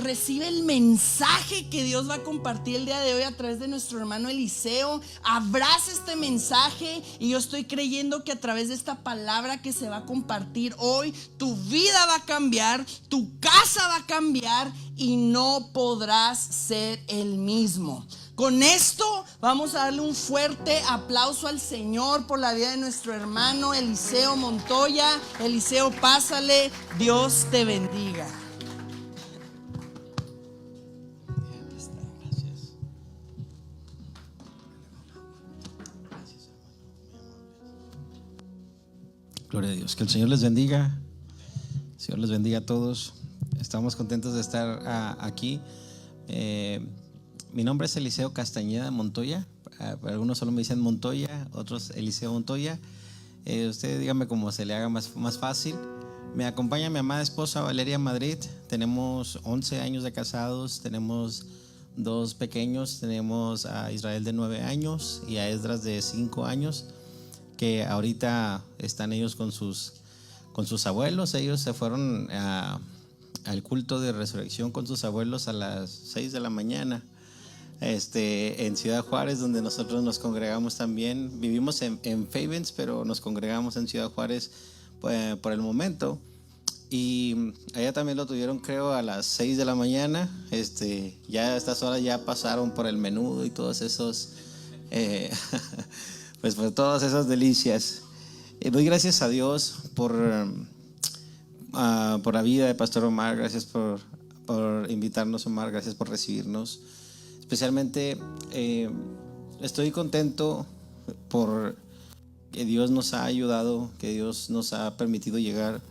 recibe el mensaje que Dios va a compartir el día de hoy a través de nuestro hermano Eliseo. Abraza este mensaje y yo estoy creyendo que a través de esta palabra que se va a compartir hoy, tu vida va a cambiar, tu casa va a cambiar y no podrás ser el mismo. Con esto vamos a darle un fuerte aplauso al Señor por la vida de nuestro hermano Eliseo Montoya. Eliseo, pásale, Dios te bendiga. Gloria a Dios, que el Señor les bendiga. El Señor les bendiga a todos. Estamos contentos de estar aquí. Mi nombre es Eliseo Castañeda Montoya. Algunos solo me dicen Montoya, otros Eliseo Montoya. Usted dígame cómo se le haga más fácil. Me acompaña mi amada esposa Valeria Madrid. Tenemos 11 años de casados. Tenemos 2 pequeños. Tenemos a Israel de 9 años y a Esdras de 5 años, que ahorita están ellos con sus abuelos. Ellos se fueron al culto de resurrección con sus abuelos a las 6 de la mañana. En Ciudad Juárez, donde nosotros nos congregamos también. Vivimos en Favens, pero nos congregamos en Ciudad Juárez por el momento. Y allá también lo tuvieron, creo, a las 6 de la mañana. Ya a estas horas ya pasaron por el menudo y todos esos pues por todas esas delicias. Doy gracias a Dios por la vida de Pastor Omar. Gracias por invitarnos, Omar. Gracias por recibirnos. Especialmente estoy contento por que Dios nos ha ayudado, que Dios nos ha permitido llegar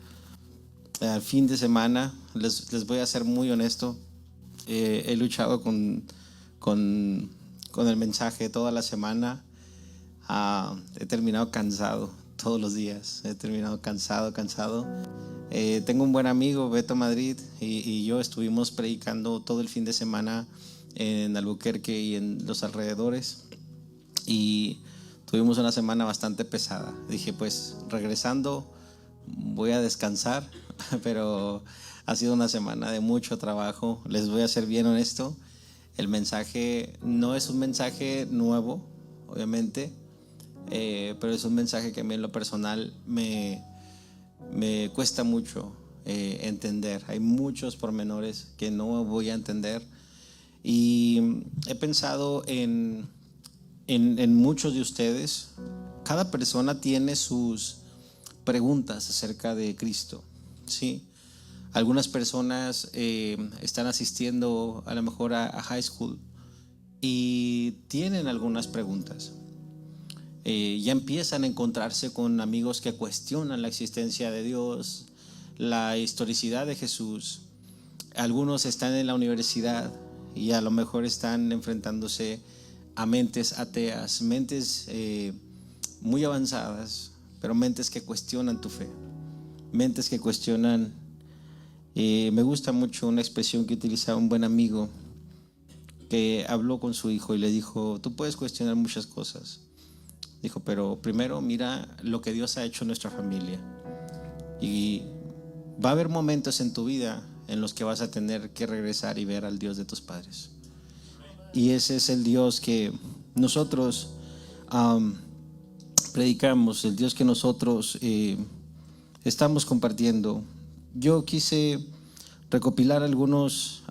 al fin de semana. Les voy a ser muy honesto. He luchado con el mensaje toda la semana. He terminado cansado todos los días. He terminado cansado. Tengo un buen amigo, Beto Madrid, y yo estuvimos predicando todo el fin de semana en Albuquerque y en los alrededores, y tuvimos una semana bastante pesada. Dije, pues regresando voy a descansar, pero ha sido una semana de mucho trabajo. Les voy a ser bien honesto. El mensaje no es un mensaje nuevo, obviamente, pero es un mensaje que a mí en lo personal me cuesta mucho entender. Hay muchos pormenores que no voy a entender, y he pensado en muchos de ustedes. Cada persona tiene sus preguntas acerca de Cristo, ¿sí? Algunas personas están asistiendo a lo mejor a high school y tienen algunas preguntas. Ya empiezan a encontrarse con amigos que cuestionan la existencia de Dios, la historicidad de Jesús. Algunos están en la universidad y a lo mejor están enfrentándose a mentes ateas, mentes muy avanzadas, pero mentes que cuestionan tu fe, mentes que cuestionan. Me gusta mucho una expresión que utilizaba un buen amigo, que habló con su hijo y le dijo: tú puedes cuestionar muchas cosas. Dijo, pero primero mira lo que Dios ha hecho en nuestra familia. Y va a haber momentos en tu vida en los que vas a tener que regresar y ver al Dios de tus padres. Y ese es el Dios que nosotros predicamos, el Dios que nosotros estamos compartiendo. Yo quise recopilar algunos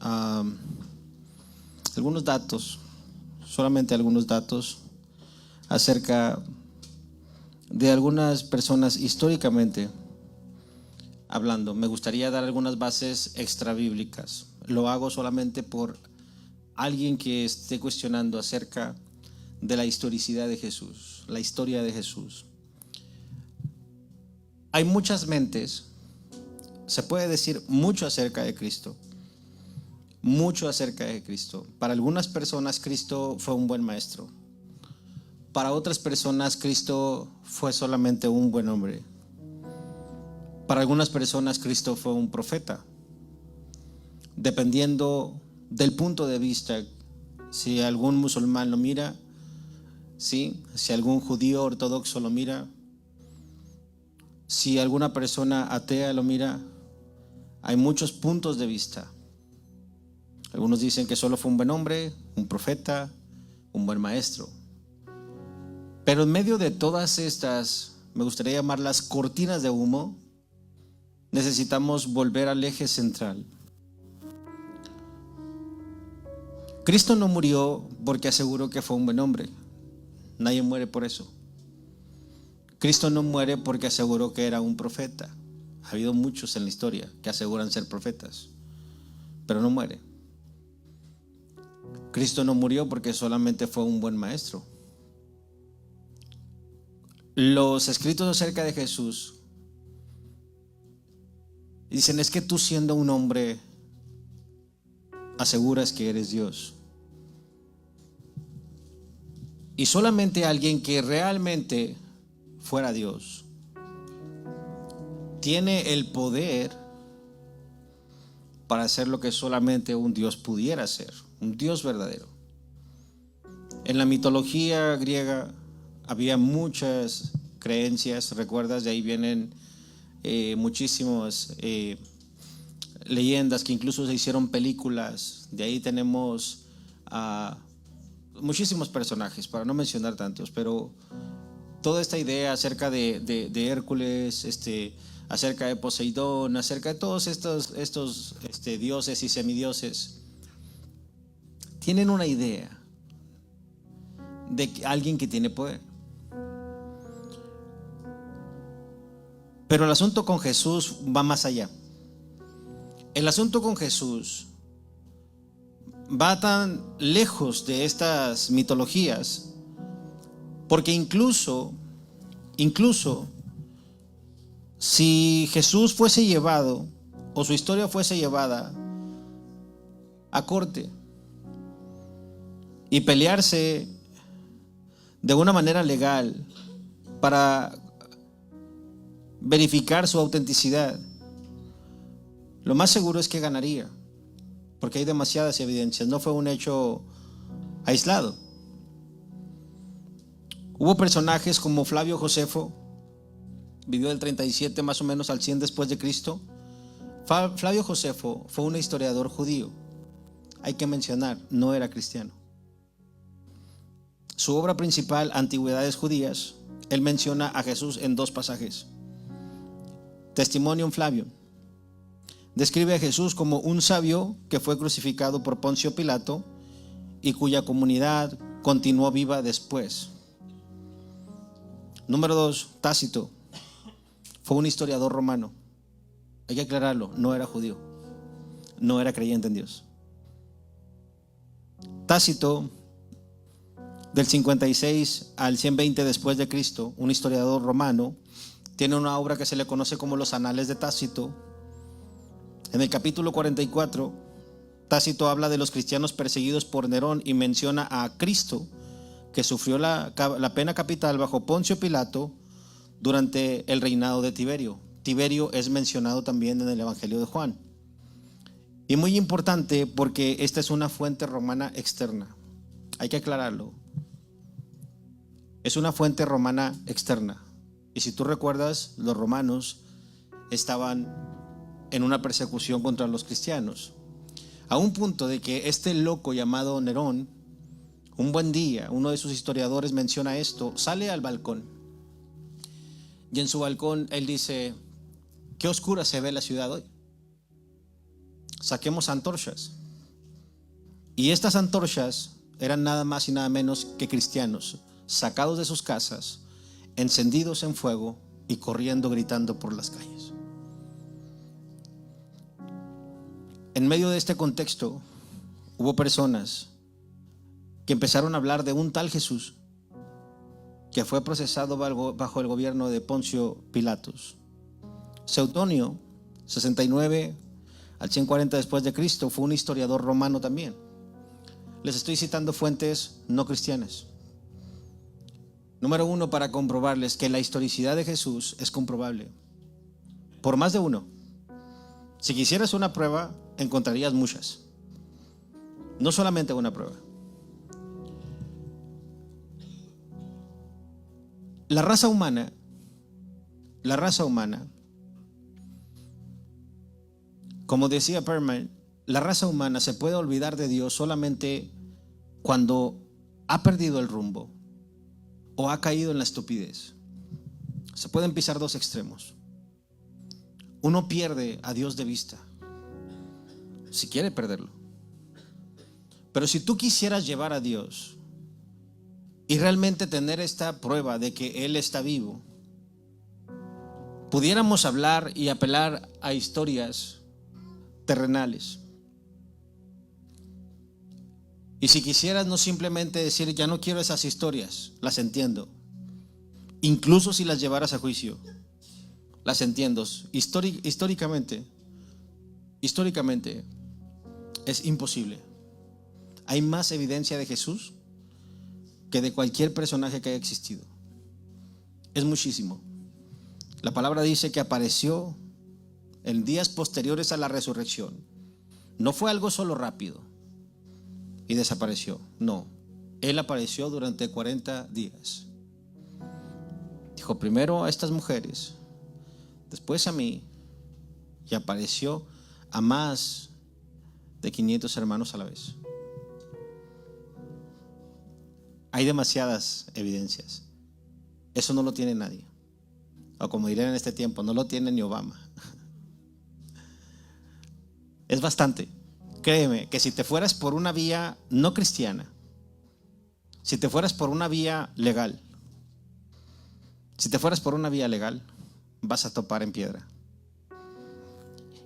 datos, solamente algunos datos acerca de algunas personas históricamente hablando. Me gustaría dar algunas bases extrabíblicas. Lo hago solamente por alguien que esté cuestionando acerca de la historicidad de Jesús, la historia de Jesús. Hay muchas mentes, se puede decir mucho acerca de Cristo, mucho acerca de Cristo. Para algunas personas Cristo fue un buen maestro. Para otras personas Cristo fue solamente un buen hombre. Para algunas personas Cristo fue un profeta. Dependiendo del punto de vista, si algún musulmán lo mira, ¿sí? Si algún judío ortodoxo lo mira, si alguna persona atea lo mira, hay muchos puntos de vista. Algunos dicen que solo fue un buen hombre, un profeta, un buen maestro. Pero en medio de todas estas, me gustaría llamarlas cortinas de humo, necesitamos volver al eje central. Cristo no murió porque aseguró que fue un buen hombre. Nadie muere por eso. Cristo no muere porque aseguró que era un profeta. Ha habido muchos en la historia que aseguran ser profetas, pero no muere. Cristo no murió porque solamente fue un buen maestro. Los escritos acerca de Jesús dicen: es que tú, siendo un hombre, aseguras que eres Dios. Y solamente alguien que realmente fuera Dios tiene el poder para hacer lo que solamente un Dios pudiera hacer, un Dios verdadero. En la mitología griega había muchas creencias, ¿recuerdas? De ahí vienen muchísimas leyendas que incluso se hicieron películas. De ahí tenemos muchísimos personajes, para no mencionar tantos, pero toda esta idea acerca de Hércules, acerca de Poseidón, acerca de todos estos dioses y semidioses, tienen una idea de alguien que tiene poder. Pero el asunto con Jesús va más allá. El asunto con Jesús va tan lejos de estas mitologías, porque incluso si Jesús fuese llevado, o su historia fuese llevada a corte y pelearse de una manera legal para verificar su autenticidad, lo más seguro es que ganaría, porque hay demasiadas evidencias. No fue un hecho aislado. Hubo personajes como Flavio Josefo, vivió del 37 más o menos al 100 después de Cristo. Flavio Josefo fue un historiador judío. Hay que mencionar, no era cristiano. Su obra principal, Antigüedades Judías, él menciona a Jesús en 2 pasajes. Testimonium Flavium describe a Jesús como un sabio que fue crucificado por Poncio Pilato y cuya comunidad continuó viva después. Número 2, Tácito fue un historiador romano. Hay que aclararlo, no era judío, no era creyente en Dios. Tácito, del 56 al 120 después de Cristo, un historiador romano, tiene una obra que se le conoce como los Anales de Tácito. En el capítulo 44, Tácito habla de los cristianos perseguidos por Nerón y menciona a Cristo, que sufrió la pena capital bajo Poncio Pilato durante el reinado de Tiberio. Tiberio es mencionado también en el Evangelio de Juan. Y muy importante, porque esta es una fuente romana externa. Hay que aclararlo. Es una fuente romana externa. Y si tú recuerdas, los romanos estaban en una persecución contra los cristianos, a un punto de que este loco llamado Nerón, un buen día, uno de sus historiadores menciona esto, sale al balcón y en su balcón él dice: qué oscura se ve la ciudad hoy, saquemos antorchas. Y estas antorchas eran nada más y nada menos que cristianos sacados de sus casas, encendidos en fuego y corriendo gritando por las calles. En medio de este contexto hubo personas que empezaron a hablar de un tal Jesús que fue procesado bajo el gobierno de Poncio Pilatos. Suetonio, 69 al 140 después de Cristo, fue un historiador romano también. Les estoy citando fuentes no cristianas. Número 1, para comprobarles que la historicidad de Jesús es comprobable por más de uno. Si quisieras una prueba, encontrarías muchas, no solamente una prueba. La raza humana, como decía Perman, la raza humana se puede olvidar de Dios solamente cuando ha perdido el rumbo o ha caído en la estupidez. Se pueden pisar dos extremos. Uno pierde a Dios de vista, si quiere perderlo. Pero si tú quisieras llevar a Dios y realmente tener esta prueba de que Él está vivo, pudiéramos hablar y apelar a historias terrenales. Y si quisieras no simplemente decir, ya no quiero esas historias, las entiendo. Incluso si las llevaras a juicio, las entiendo. Históricamente es imposible. Hay más evidencia de Jesús que de cualquier personaje que haya existido. Es muchísimo. La palabra dice que apareció en días posteriores a la resurrección. No fue algo solo rápido y desapareció. No, Él apareció durante 40 días. Dijo primero a estas mujeres, después a mí, y apareció a más de 500 hermanos a la vez. Hay demasiadas evidencias. Eso no lo tiene nadie. O como dirán en este tiempo, no lo tiene ni Obama. Es bastante. Créeme que si te fueras por una vía no cristiana, si te fueras por una vía legal, vas a topar en piedra.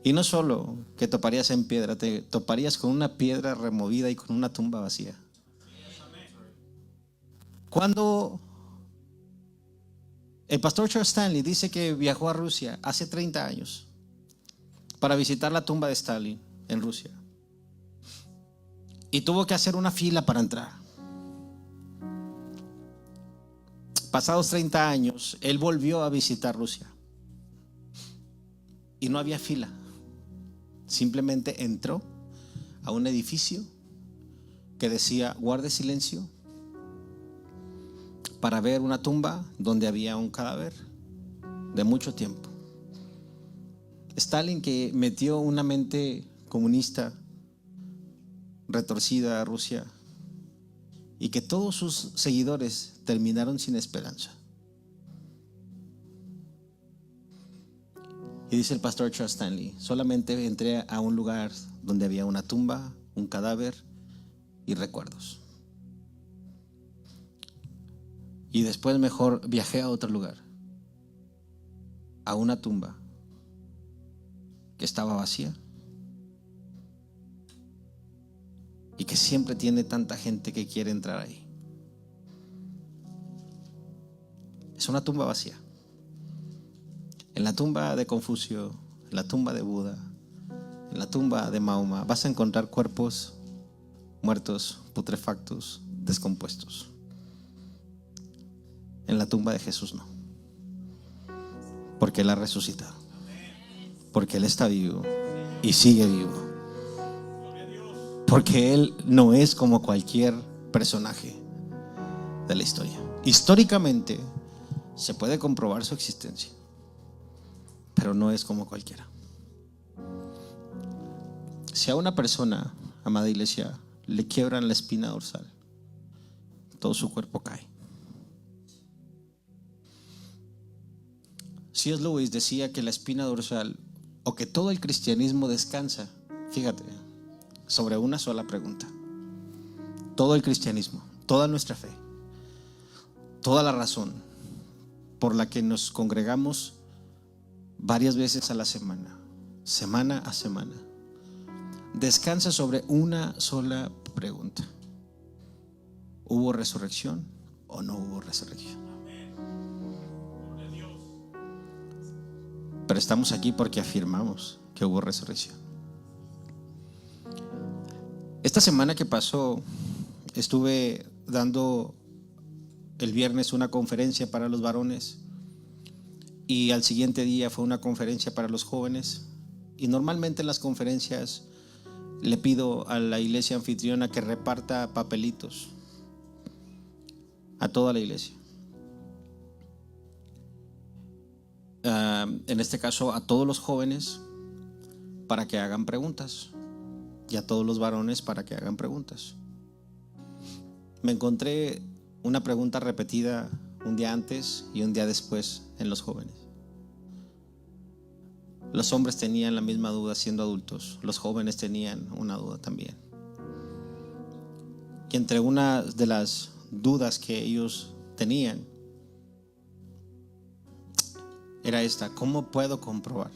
Y no solo que toparías en piedra, te toparías con una piedra removida y con una tumba vacía. Cuando el pastor Charles Stanley dice que viajó a Rusia hace 30 años para visitar la tumba de Stalin en Rusia, y tuvo que hacer una fila para entrar. Pasados 30 años, él volvió a visitar Rusia y no había fila. Simplemente entró a un edificio que decía guarde silencio, para ver una tumba donde había un cadáver de mucho tiempo. Stalin, que metió una mente comunista retorcida a Rusia y que todos sus seguidores terminaron sin esperanza. Y dice el pastor Charles Stanley, solamente entré a un lugar donde había una tumba, un cadáver y recuerdos. Y después mejor viajé a otro lugar, a una tumba que estaba vacía y que siempre tiene tanta gente que quiere entrar ahí. Es una tumba vacía. En la tumba de Confucio, en la tumba de Buda, en la tumba de Mahoma, vas a encontrar cuerpos muertos, putrefactos, descompuestos. En la tumba de Jesús no, porque Él ha resucitado, porque Él está vivo y sigue vivo, porque Él no es como cualquier personaje de la historia. Históricamente se puede comprobar su existencia, pero no es como cualquiera. Si a una persona, amada iglesia, le quiebran la espina dorsal, todo su cuerpo cae. C.S. Lewis decía que la espina dorsal, o que todo el cristianismo descansa, fíjate, sobre una sola pregunta. Todo el cristianismo, toda nuestra fe, toda la razón por la que nos congregamos varias veces a la semana, semana a semana, descansa sobre una sola pregunta: ¿hubo resurrección o no hubo resurrección? Pero estamos aquí porque afirmamos que hubo resurrección. Esta semana que pasó, estuve dando el viernes una conferencia para los varones y al siguiente día fue una conferencia para los jóvenes. Y normalmente en las conferencias le pido a la iglesia anfitriona que reparta papelitos a toda la iglesia. En este caso a todos los jóvenes, para que hagan preguntas y a todos los varones para que hagan preguntas. Me encontré una pregunta repetida un día antes y un día después en los jóvenes. Los hombres tenían la misma duda siendo adultos, los jóvenes tenían una duda también. Y entre una de las dudas que ellos tenían era esta: ¿cómo puedo comprobar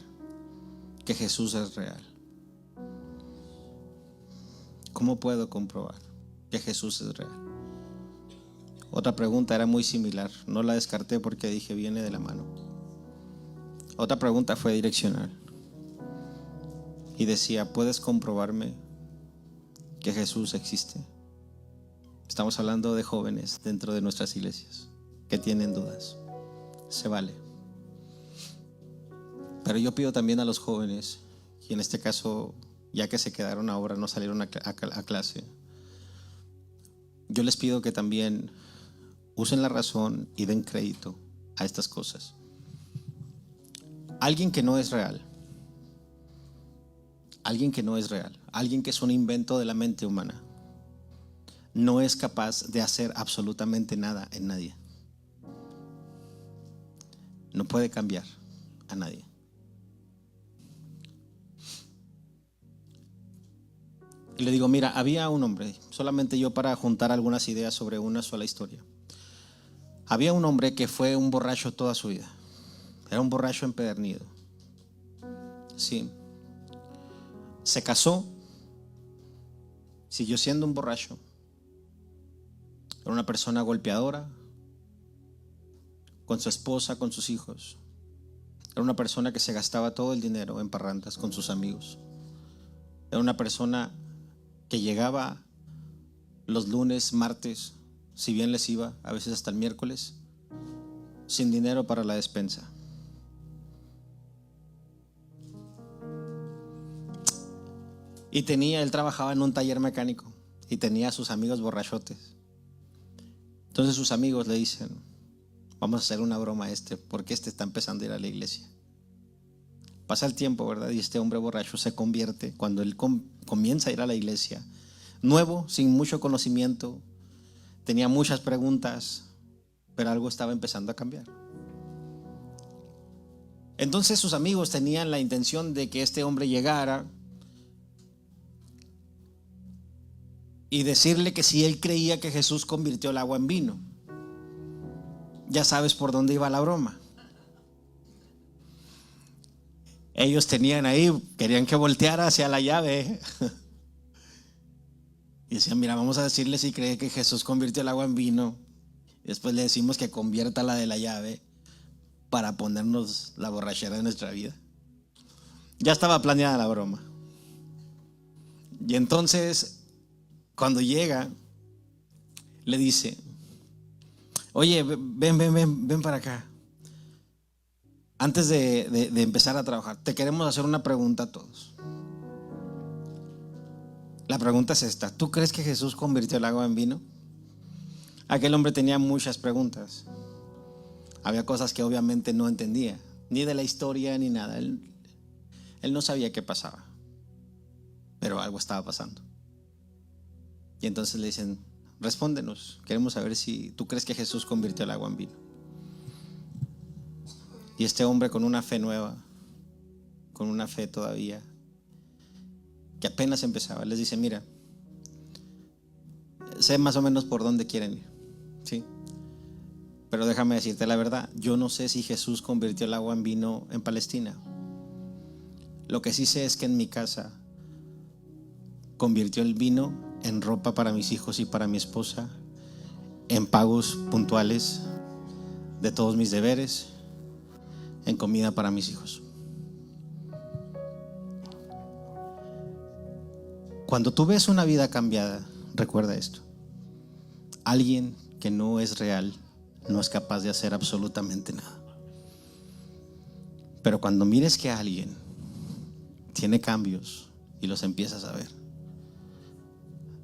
que Jesús es real? ¿Cómo puedo comprobar que Jesús es real? Otra pregunta era muy similar, no la descarté porque dije viene de la mano. Otra pregunta fue direccional y decía: ¿puedes comprobarme que Jesús existe? Estamos hablando de jóvenes dentro de nuestras iglesias que tienen dudas. Se vale. Pero yo pido también a los jóvenes, y en este caso, ya que se quedaron ahora, no salieron a clase, yo les pido que también usen la razón y den crédito a estas cosas. Alguien que no es real, alguien que es un invento de la mente humana, no es capaz de hacer absolutamente nada en nadie. No puede cambiar a nadie. Y le digo: mira, había un hombre, solamente yo para juntar algunas ideas sobre una sola historia. Había un hombre que fue un borracho toda su vida. Era un borracho empedernido. Sí. Se casó, siguió siendo un borracho. Era una persona golpeadora con su esposa, con sus hijos. Era una persona que se gastaba todo el dinero en parrandas con sus amigos. Era una persona que llegaba los lunes, martes, si bien les iba, a veces hasta el miércoles, sin dinero para la despensa. Y él trabajaba en un taller mecánico y tenía a sus amigos borrachotes. Entonces sus amigos le dicen: vamos a hacer una broma a porque está empezando a ir a la iglesia. Pasa el tiempo, ¿verdad? Y este hombre borracho se convierte, cuando él comienza a ir a la iglesia, nuevo, sin mucho conocimiento, tenía muchas preguntas, pero algo estaba empezando a cambiar. Entonces sus amigos tenían la intención de que este hombre llegara y decirle que si él creía que Jesús convirtió el agua en vino. Ya sabes por dónde iba la broma. Ellos tenían ahí, querían que volteara hacia la llave. Y decían: mira, vamos a decirle si cree que Jesús convirtió el agua en vino. Y después le decimos que convierta la de la llave para ponernos la borrachera de nuestra vida. Ya estaba planeada la broma. Y entonces, cuando llega, le dice: oye, ven para acá. Antes de empezar a trabajar, te queremos hacer una pregunta a todos. La pregunta es esta: ¿tú crees que Jesús convirtió el agua en vino? Aquel hombre tenía muchas preguntas. Había cosas que obviamente no entendía, ni de la historia ni nada. Él no sabía qué pasaba, pero algo estaba pasando. Y entonces le dicen: respóndenos, queremos saber si tú crees que Jesús convirtió el agua en vino. Y este hombre, con una fe nueva, con una fe todavía que apenas empezaba, les dice: mira, sé más o menos por dónde quieren ir, ¿sí? Pero déjame decirte la verdad, yo no sé si Jesús convirtió el agua en vino en Palestina. Lo que sí sé es que en mi casa convirtió el vino en ropa para mis hijos y para mi esposa, en pagos puntuales de todos mis deberes, en comida para mis hijos. Cuando tú ves una vida cambiada, recuerda esto: alguien que no es real no es capaz de hacer absolutamente nada. Pero cuando mires que alguien tiene cambios y los empiezas a ver,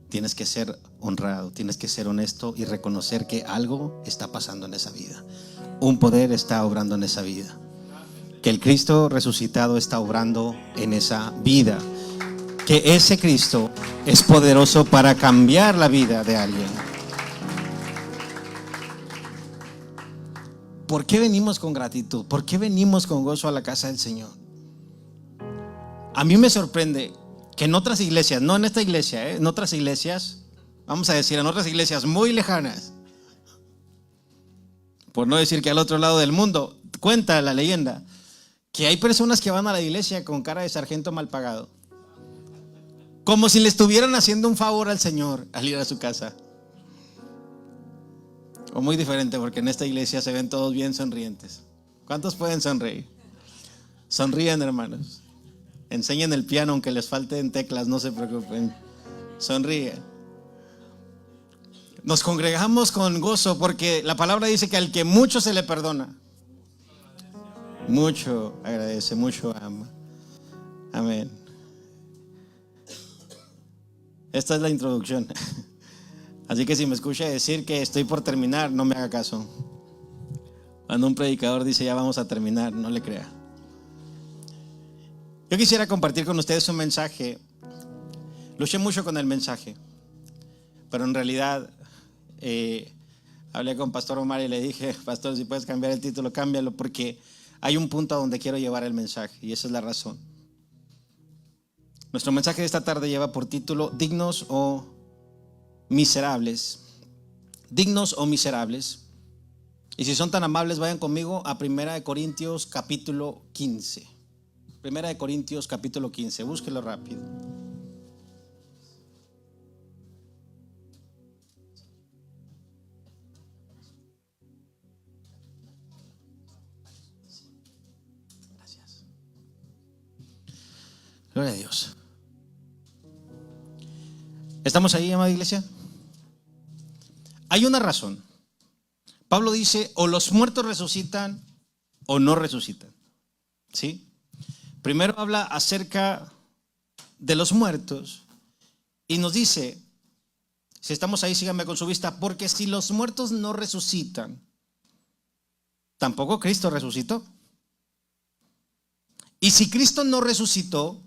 tienes que ser honrado, tienes que ser honesto y reconocer que algo está pasando en esa vida. Un poder está obrando en esa vida, que el Cristo resucitado está obrando en esa vida. que ese Cristo es poderoso para cambiar la vida de alguien. ¿Por qué venimos con gratitud? ¿Por qué venimos con gozo a la casa del Señor? A mí me sorprende que en otras iglesias, no en esta iglesia, en otras iglesias, vamos a decir, en otras iglesias muy lejanas, por no decir que al otro lado del mundo, cuenta la leyenda que hay personas que van a la iglesia con cara de sargento mal pagado, como si le estuvieran haciendo un favor al Señor al ir a su casa. O muy diferente, porque en esta iglesia se ven todos bien sonrientes. ¿Cuántos pueden sonreír? Sonríen, hermanos. Enseñen el piano aunque les falten teclas, no se preocupen. Sonríen. Nos congregamos con gozo porque la palabra dice que al que mucho se le perdona, mucho agradece, mucho ama. Amén. Esta es la introducción. Así que si me escucha decir que estoy por terminar, no me haga caso. Cuando un predicador dice ya vamos a terminar, no le crea. Yo quisiera compartir con ustedes un mensaje. Luché mucho con el mensaje, pero en realidad hablé con Pastor Omar y le dije: pastor, si puedes cambiar el título, cámbialo, porque hay un punto a donde quiero llevar el mensaje, y esa es la razón. Nuestro mensaje de esta tarde lleva por título Dignos o Miserables. Dignos o miserables. Y si son tan amables, vayan conmigo a 1 Corintios capítulo 15. 1 Corintios capítulo 15, búsquelo rápido. Gracias. Gloria a Dios. ¿Estamos ahí, amada iglesia? Hay una razón. Pablo dice: o los muertos resucitan o no resucitan. ¿Sí? Primero habla acerca de los muertos y nos dice, si estamos ahí, síganme con su vista, porque si los muertos no resucitan, tampoco Cristo resucitó. Y si Cristo no resucitó,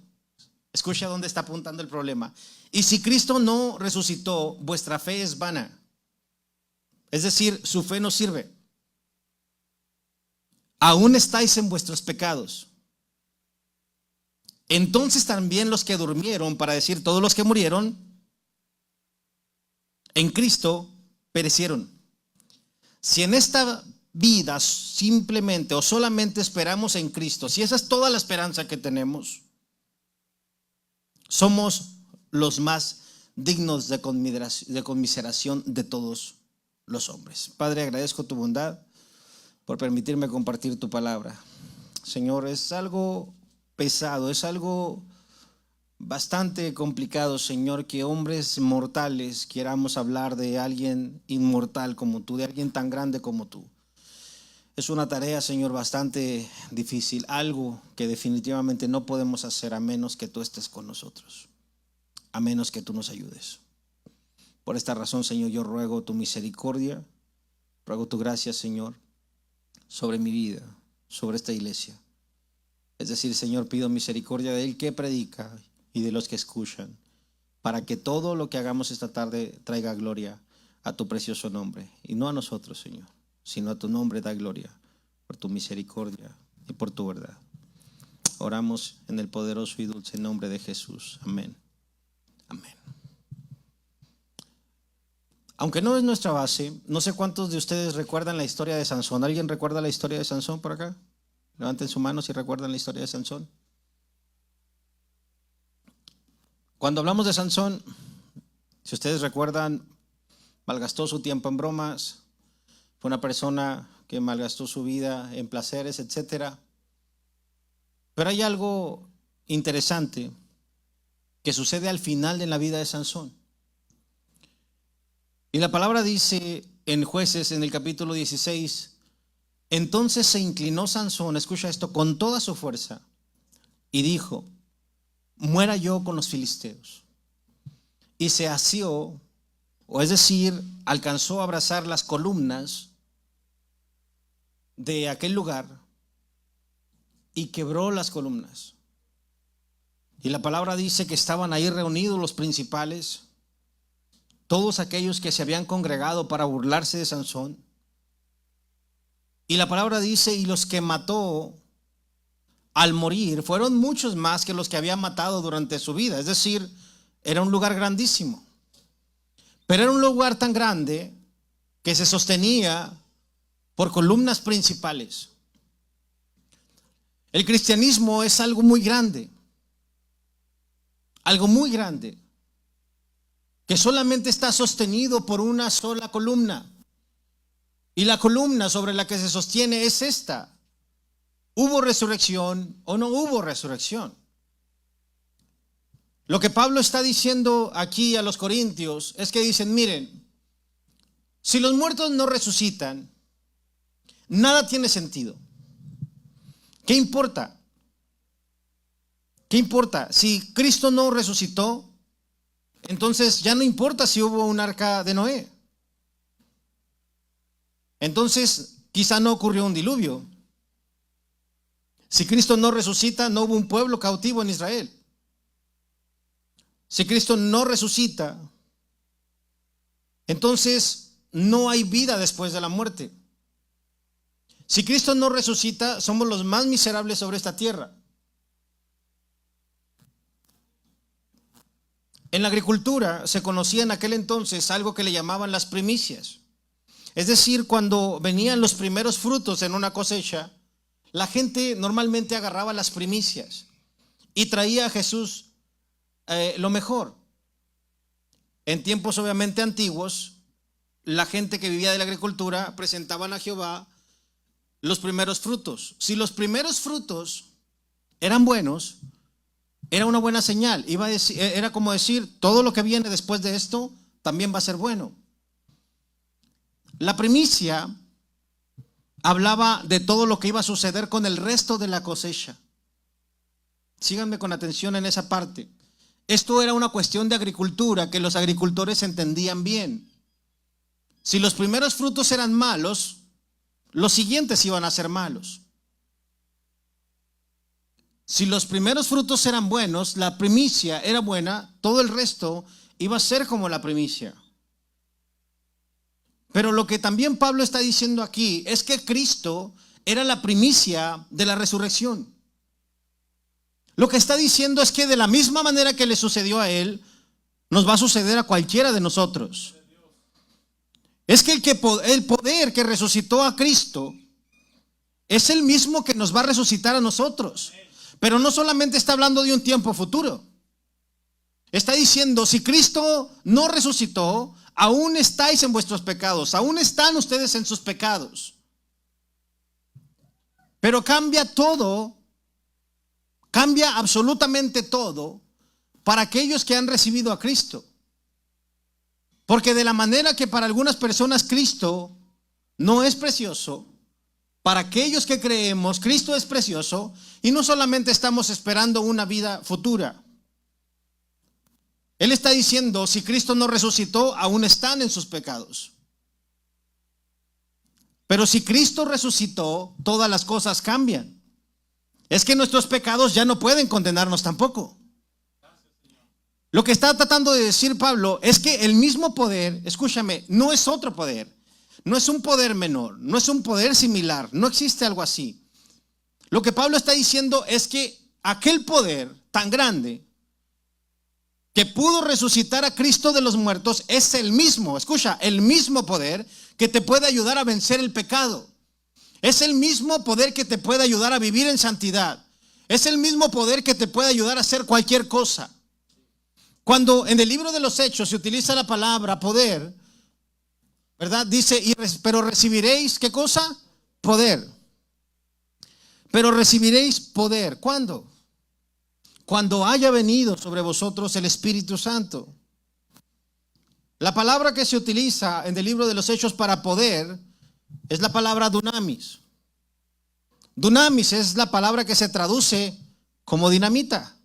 escucha dónde está apuntando el problema. Y si Cristo no resucitó, vuestra fe es vana. Es decir, su fe no sirve. Aún estáis en vuestros pecados. Entonces también los que durmieron, para decir todos los que murieron en Cristo, perecieron. Si en esta vida simplemente o solamente esperamos en Cristo, si esa es toda la esperanza que tenemos, somos los más dignos de conmiseración de todos los hombres. Padre, agradezco tu bondad por permitirme compartir tu palabra. Señor, es algo pesado, es algo bastante complicado, Señor, que hombres mortales queramos hablar de alguien inmortal como tú, de alguien tan grande como tú. Es una tarea, Señor, bastante difícil, algo que definitivamente no podemos hacer a menos que tú estés con nosotros, a menos que tú nos ayudes. Por esta razón, Señor, yo ruego tu misericordia, ruego tu gracia, Señor, sobre mi vida, sobre esta iglesia. Es decir, Señor, pido misericordia del que predica y de los que escuchan, para que todo lo que hagamos esta tarde traiga gloria a tu precioso nombre, y no a nosotros, Señor, sino a tu nombre da gloria, por tu misericordia y por tu verdad. Oramos en el poderoso y dulce nombre de Jesús. Amén. Amén. Aunque no es nuestra base, no sé cuántos de ustedes recuerdan la historia de Sansón. ¿Alguien recuerda la historia de Sansón por acá? Levanten su mano si recuerdan la historia de Sansón. Cuando hablamos de Sansón, si ustedes recuerdan, malgastó su tiempo en bromas, fue una persona que malgastó su vida en placeres, etc. Pero hay algo interesante que sucede al final de la vida de Sansón. Y la palabra dice en Jueces, en el capítulo 16, entonces se inclinó Sansón, escucha esto, con toda su fuerza, y dijo: muera yo con los filisteos. Y se asió, o es decir, alcanzó a abrazar las columnas de aquel lugar y quebró las columnas. Y la palabra dice que estaban ahí reunidos los principales, todos aquellos que se habían congregado para burlarse de Sansón. Y la palabra dice, y los que mató al morir fueron muchos más que los que había matado durante su vida. Es decir, era un lugar grandísimo. Pero era un lugar tan grande que se sostenía por columnas principales. El cristianismo es algo muy grande. Algo muy grande. Que solamente está sostenido por una sola columna. Y la columna sobre la que se sostiene es esta. ¿Hubo resurrección o no hubo resurrección? Lo que Pablo está diciendo aquí a los corintios es que dicen, miren, si los muertos no resucitan, nada tiene sentido. ¿Qué importa? ¿Qué importa? Si Cristo no resucitó, entonces ya no importa si hubo un arca de Noé. Entonces quizá no ocurrió un diluvio. Si Cristo no resucita, no hubo un pueblo cautivo en Israel. Si Cristo no resucita, entonces no hay vida después de la muerte. Si Cristo no resucita, somos los más miserables sobre esta tierra. En la agricultura se conocía en aquel entonces algo que le llamaban las primicias. Es decir, cuando venían los primeros frutos en una cosecha, la gente normalmente agarraba las primicias y traía a Jesús lo mejor. En tiempos obviamente antiguos, la gente que vivía de la agricultura presentaban a Jehová los primeros frutos. Si los primeros frutos eran buenos, era una buena señal. Era como decir, todo lo que viene después de esto también va a ser bueno. La primicia hablaba de todo lo que iba a suceder con el resto de la cosecha. Síganme con atención en esa parte. Esto era una cuestión de agricultura que los agricultores entendían bien. Si los primeros frutos eran malos, los siguientes iban a ser malos. Si los primeros frutos eran buenos, la primicia era buena, todo el resto iba a ser como la primicia. Pero lo que también Pablo está diciendo aquí es que Cristo era la primicia de la resurrección. Lo que está diciendo es que de la misma manera que le sucedió a él, nos va a suceder a cualquiera de nosotros. Es que el poder que resucitó a Cristo es el mismo que nos va a resucitar a nosotros. Pero no solamente está hablando de un tiempo futuro. Está diciendo, si Cristo no resucitó, aún estáis en vuestros pecados, aún están ustedes en sus pecados. Pero cambia todo, cambia absolutamente todo para aquellos que han recibido a Cristo. Porque de la manera que para algunas personas Cristo no es precioso, para aquellos que creemos Cristo es precioso, y no solamente estamos esperando una vida futura. Él está diciendo, si Cristo no resucitó, aún están en sus pecados. Pero si Cristo resucitó, todas las cosas cambian. Es que nuestros pecados ya no pueden condenarnos tampoco. Lo que está tratando de decir Pablo es que el mismo poder, escúchame, no es otro poder. No es un poder menor, no es un poder similar, no existe algo así. Lo que Pablo está diciendo es que aquel poder tan grande que pudo resucitar a Cristo de los muertos es el mismo, escucha, el mismo poder que te puede ayudar a vencer el pecado. Es el mismo poder que te puede ayudar a vivir en santidad. Es el mismo poder que te puede ayudar a hacer cualquier cosa. Cuando en el libro de los Hechos se utiliza la palabra poder, ¿verdad? Dice, pero recibiréis, ¿qué cosa? Poder. Pero recibiréis poder. ¿Cuándo? Cuando haya venido sobre vosotros el Espíritu Santo. La palabra que se utiliza en el libro de los Hechos para poder es la palabra dunamis. Dunamis es la palabra que se traduce como dinamita.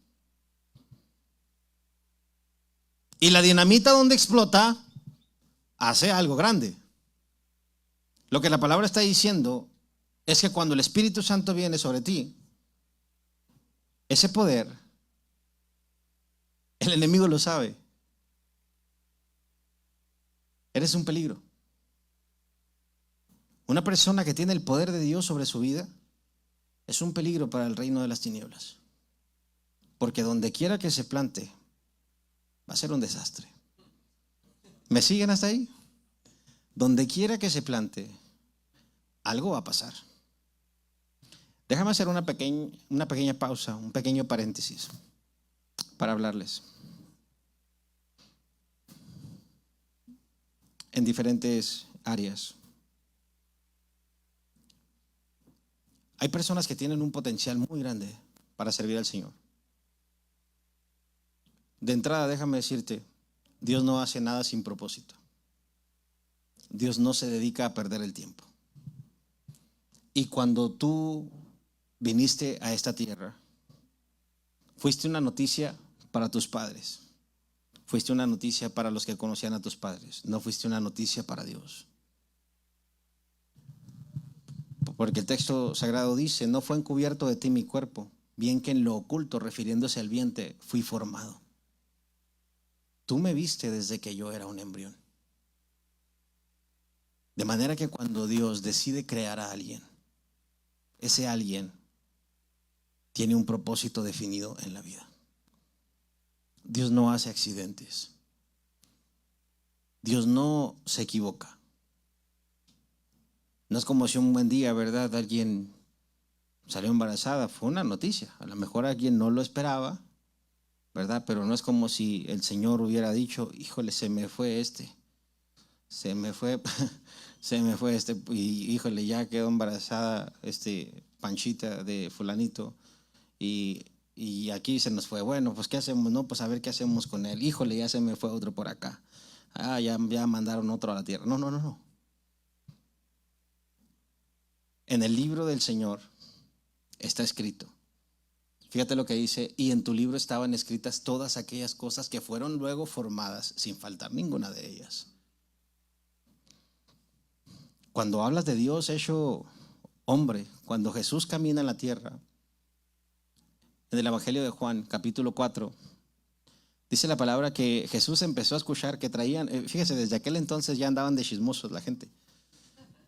Y la dinamita, donde explota, hace algo grande. Lo que la palabra está diciendo es que cuando el Espíritu Santo viene sobre ti, ese poder El enemigo lo sabe. Eres un peligro. Una persona que tiene el poder de Dios sobre su vida es un peligro para el reino de las tinieblas. Porque donde quiera que se plante, va a ser un desastre. ¿Me siguen hasta ahí? Donde quiera que se plante, algo va a pasar. Déjame hacer una pequeña pausa, un pequeño paréntesis para hablarles. En diferentes áreas. Hay personas que tienen un potencial muy grande para servir al Señor. De entrada, déjame decirte, Dios no hace nada sin propósito. Dios no se dedica a perder el tiempo. Y cuando tú viniste a esta tierra, fuiste una noticia para tus padres. Fuiste una noticia para los que conocían a tus padres. No fuiste una noticia para Dios. Porque el texto sagrado dice, no fue encubierto de ti mi cuerpo, bien que en lo oculto, refiriéndose al vientre, fui formado. Tú me viste desde que yo era un embrión. De manera que cuando Dios decide crear a alguien, ese alguien tiene un propósito definido en la vida. Dios no hace accidentes. Dios no se equivoca. No es como si un buen día, ¿verdad?, alguien salió embarazada. Fue una noticia. A lo mejor alguien no lo esperaba, ¿verdad? Pero no es como si el Señor hubiera dicho, híjole, se me fue este. Y híjole, ya quedó embarazada Panchita de fulanito. Y aquí se nos fue. Bueno, pues ¿qué hacemos? No, pues a ver qué hacemos con él. Híjole, ya se me fue otro por acá. Ya mandaron otro a la tierra. No. En el libro del Señor está escrito. Fíjate lo que dice, y en tu libro estaban escritas todas aquellas cosas que fueron luego formadas, sin faltar ninguna de ellas. Cuando hablas de Dios hecho hombre, cuando Jesús camina en la tierra, en el Evangelio de Juan, capítulo 4, dice la palabra que Jesús empezó a escuchar que traían, fíjese, desde aquel entonces ya andaban de chismosos la gente.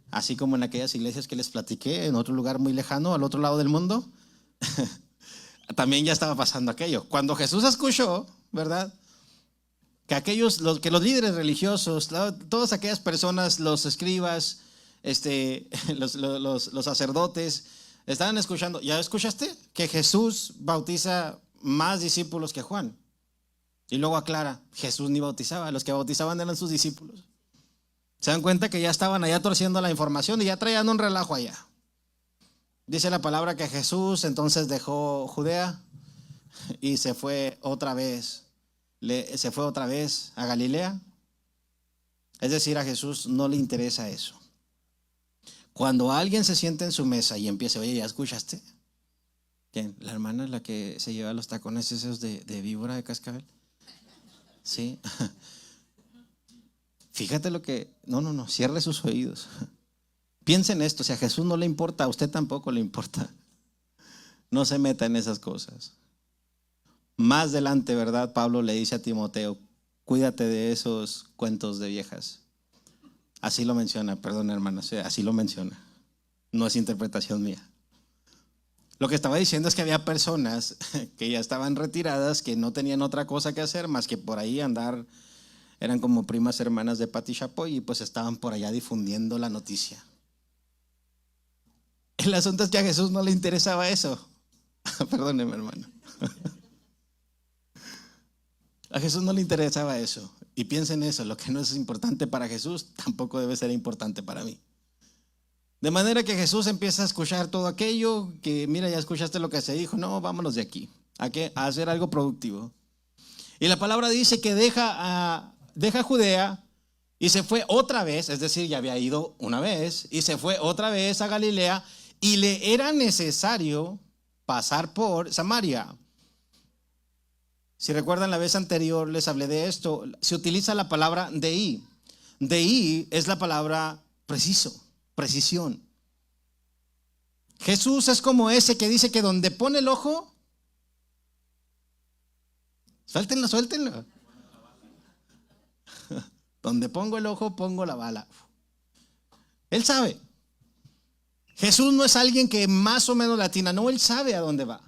Así como en aquellas iglesias que les platiqué, en otro lugar muy lejano, al otro lado del mundo, también ya estaba pasando aquello. Cuando Jesús escuchó, ¿verdad?, que los líderes religiosos, todas aquellas personas, los escribas, los sacerdotes, estaban escuchando. ¿Ya escuchaste? Que Jesús bautiza más discípulos que Juan. Y luego aclara, Jesús ni bautizaba, los que bautizaban eran sus discípulos. Se dan cuenta que ya estaban allá torciendo la información y ya traían un relajo allá. Dice la palabra que Jesús entonces dejó Judea y se fue otra vez a Galilea. Es decir, a Jesús no le interesa eso. Cuando alguien se sienta en su mesa y empieza, oye, ¿ya escuchaste? ¿Quién? ¿La hermana, la que se lleva los tacones esos de víbora de cascabel? Sí. Fíjate lo que... No, cierre sus oídos. Piensa en esto, si a Jesús no le importa, a usted tampoco le importa. No se meta en esas cosas. Más adelante, ¿verdad? Pablo le dice a Timoteo, cuídate de esos cuentos de viejas. Así lo menciona, perdón hermano, así lo menciona. No es interpretación mía. Lo que estaba diciendo es que había personas que ya estaban retiradas, que no tenían otra cosa que hacer más que por ahí andar. Eran como primas hermanas de Pati Chapoy y pues estaban por allá difundiendo la noticia. El asunto es que a Jesús no le interesaba eso. Perdóneme, hermano. A Jesús no le interesaba eso. Y piensen eso, lo que no es importante para Jesús tampoco debe ser importante para mí. De manera que Jesús empieza a escuchar todo aquello, que mira, ya escuchaste lo que se dijo, no, vámonos de aquí, a hacer algo productivo. Y la palabra dice que deja Judea y se fue otra vez, es decir, ya había ido una vez, y se fue otra vez a Galilea y le era necesario pasar por Samaria. Si recuerdan la vez anterior les hablé de esto, se utiliza la palabra deí. Deí es la palabra precisión. Jesús es como ese que dice que donde pone el ojo, Suéltenlo, suéltenlo. Donde pongo el ojo, pongo la bala. Él sabe. Jesús no es alguien que más o menos latina, no, Él sabe a dónde va.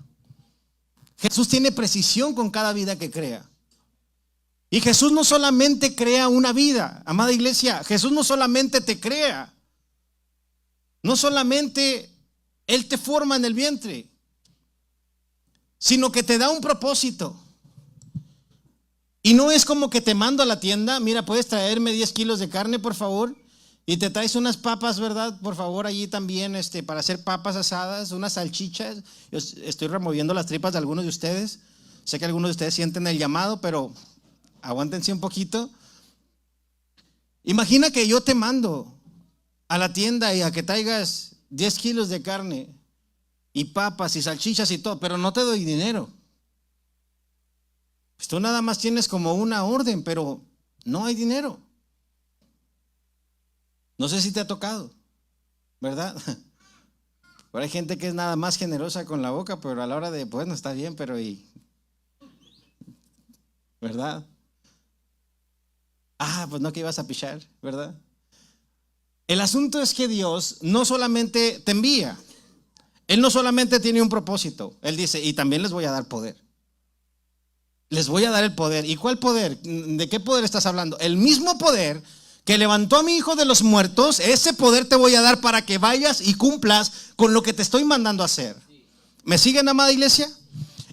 Jesús tiene precisión con cada vida que crea. Y Jesús no solamente crea una vida, amada iglesia, Jesús no solamente te crea, no solamente Él te forma en el vientre, sino que te da un propósito. Y no es como que te mando a la tienda, mira, puedes traerme 10 kilos de carne, por favor, y te traes unas papas, ¿verdad? Por favor, allí también para hacer papas asadas, unas salchichas. Yo estoy removiendo las tripas de algunos de ustedes. Sé que algunos de ustedes sienten el llamado, pero aguántense un poquito. Imagina que yo te mando a la tienda y a que traigas 10 kilos de carne y papas y salchichas y todo, pero no te doy dinero. Pues tú nada más tienes como una orden, pero no hay dinero. No sé si te ha tocado, ¿verdad? Pero hay gente que es nada más generosa con la boca, pero a la hora de, bueno, está bien, pero ¿verdad? Pues no que ibas a pichar, ¿verdad? El asunto es que Dios no solamente te envía, Él no solamente tiene un propósito, Él dice, y también les voy a dar poder. Les voy a dar el poder. ¿Y cuál poder? ¿De qué poder estás hablando? El mismo poder que levantó a mi hijo de los muertos, ese poder te voy a dar para que vayas y cumplas con lo que te estoy mandando a hacer. ¿Me siguen, amada iglesia?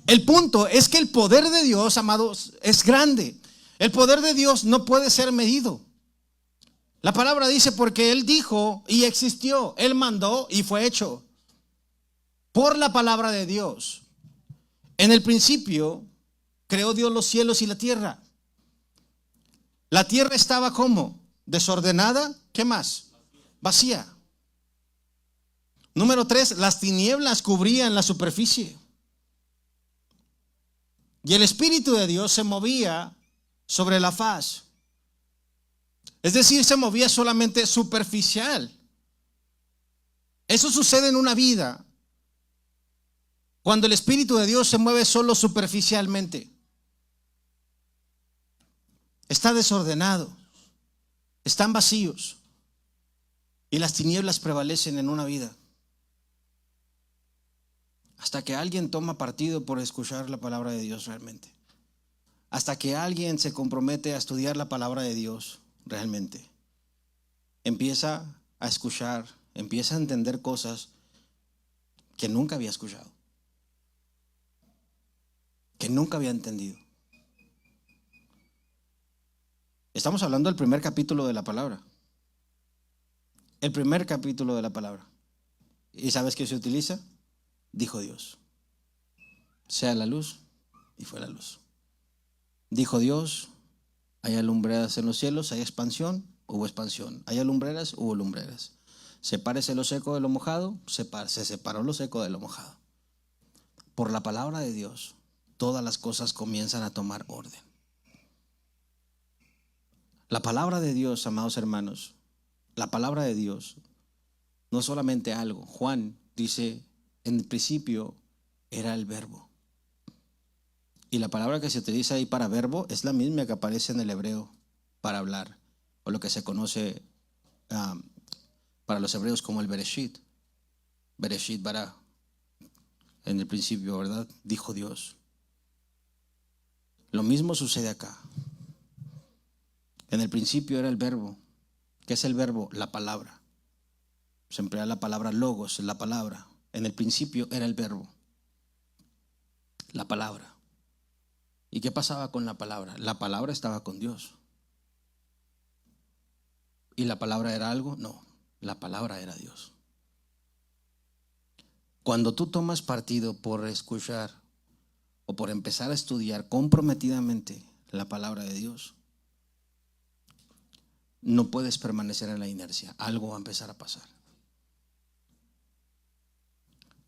El punto es que el poder de Dios, amados, es grande. El poder de Dios no puede ser medido. La palabra dice porque Él dijo y existió, Él mandó y fue hecho por la palabra de Dios. En el principio creó Dios los cielos y la tierra. La tierra estaba ¿cómo? Desordenada. ¿Qué más? Vacía. Número 3, las tinieblas cubrían la superficie. Y el Espíritu de Dios se movía sobre la faz. Es decir, se movía solamente superficial. Eso sucede en una vida cuando el Espíritu de Dios se mueve solo superficialmente. Está desordenado, están vacíos y las tinieblas prevalecen en una vida. Hasta que alguien toma partido por escuchar la palabra de Dios realmente. Hasta que alguien se compromete a estudiar la palabra de Dios realmente. Empieza a escuchar, empieza a entender cosas que nunca había escuchado, que nunca había entendido. Estamos hablando del primer capítulo de la palabra. El primer capítulo de la palabra. ¿Y sabes qué se utiliza? Dijo Dios. Sea la luz, y fue la luz. Dijo Dios, hay lumbreras en los cielos, hay expansión, hubo expansión. Hay lumbreras, hubo lumbreras. Sepárese lo seco de lo mojado, se separó lo seco de lo mojado. Por la palabra de Dios, todas las cosas comienzan a tomar orden. La palabra de Dios, amados hermanos, la palabra de Dios no es solamente algo. Juan dice, en el principio era el verbo. Y la palabra que se utiliza ahí para verbo es la misma que aparece en el hebreo para hablar, o lo que se conoce para los hebreos como el Bereshit. Bereshit bara. En el principio, ¿verdad? Dijo Dios. Lo mismo sucede acá. En el principio era el verbo. ¿Qué es el verbo? La palabra. Se emplea la palabra logos, la palabra. En el principio era el verbo. La palabra. ¿Y qué pasaba con la palabra? La palabra estaba con Dios. ¿Y la palabra era algo? No, la palabra era Dios. Cuando tú tomas partido por escuchar o por empezar a estudiar comprometidamente la palabra de Dios, no puedes permanecer en la inercia. Algo va a empezar a pasar.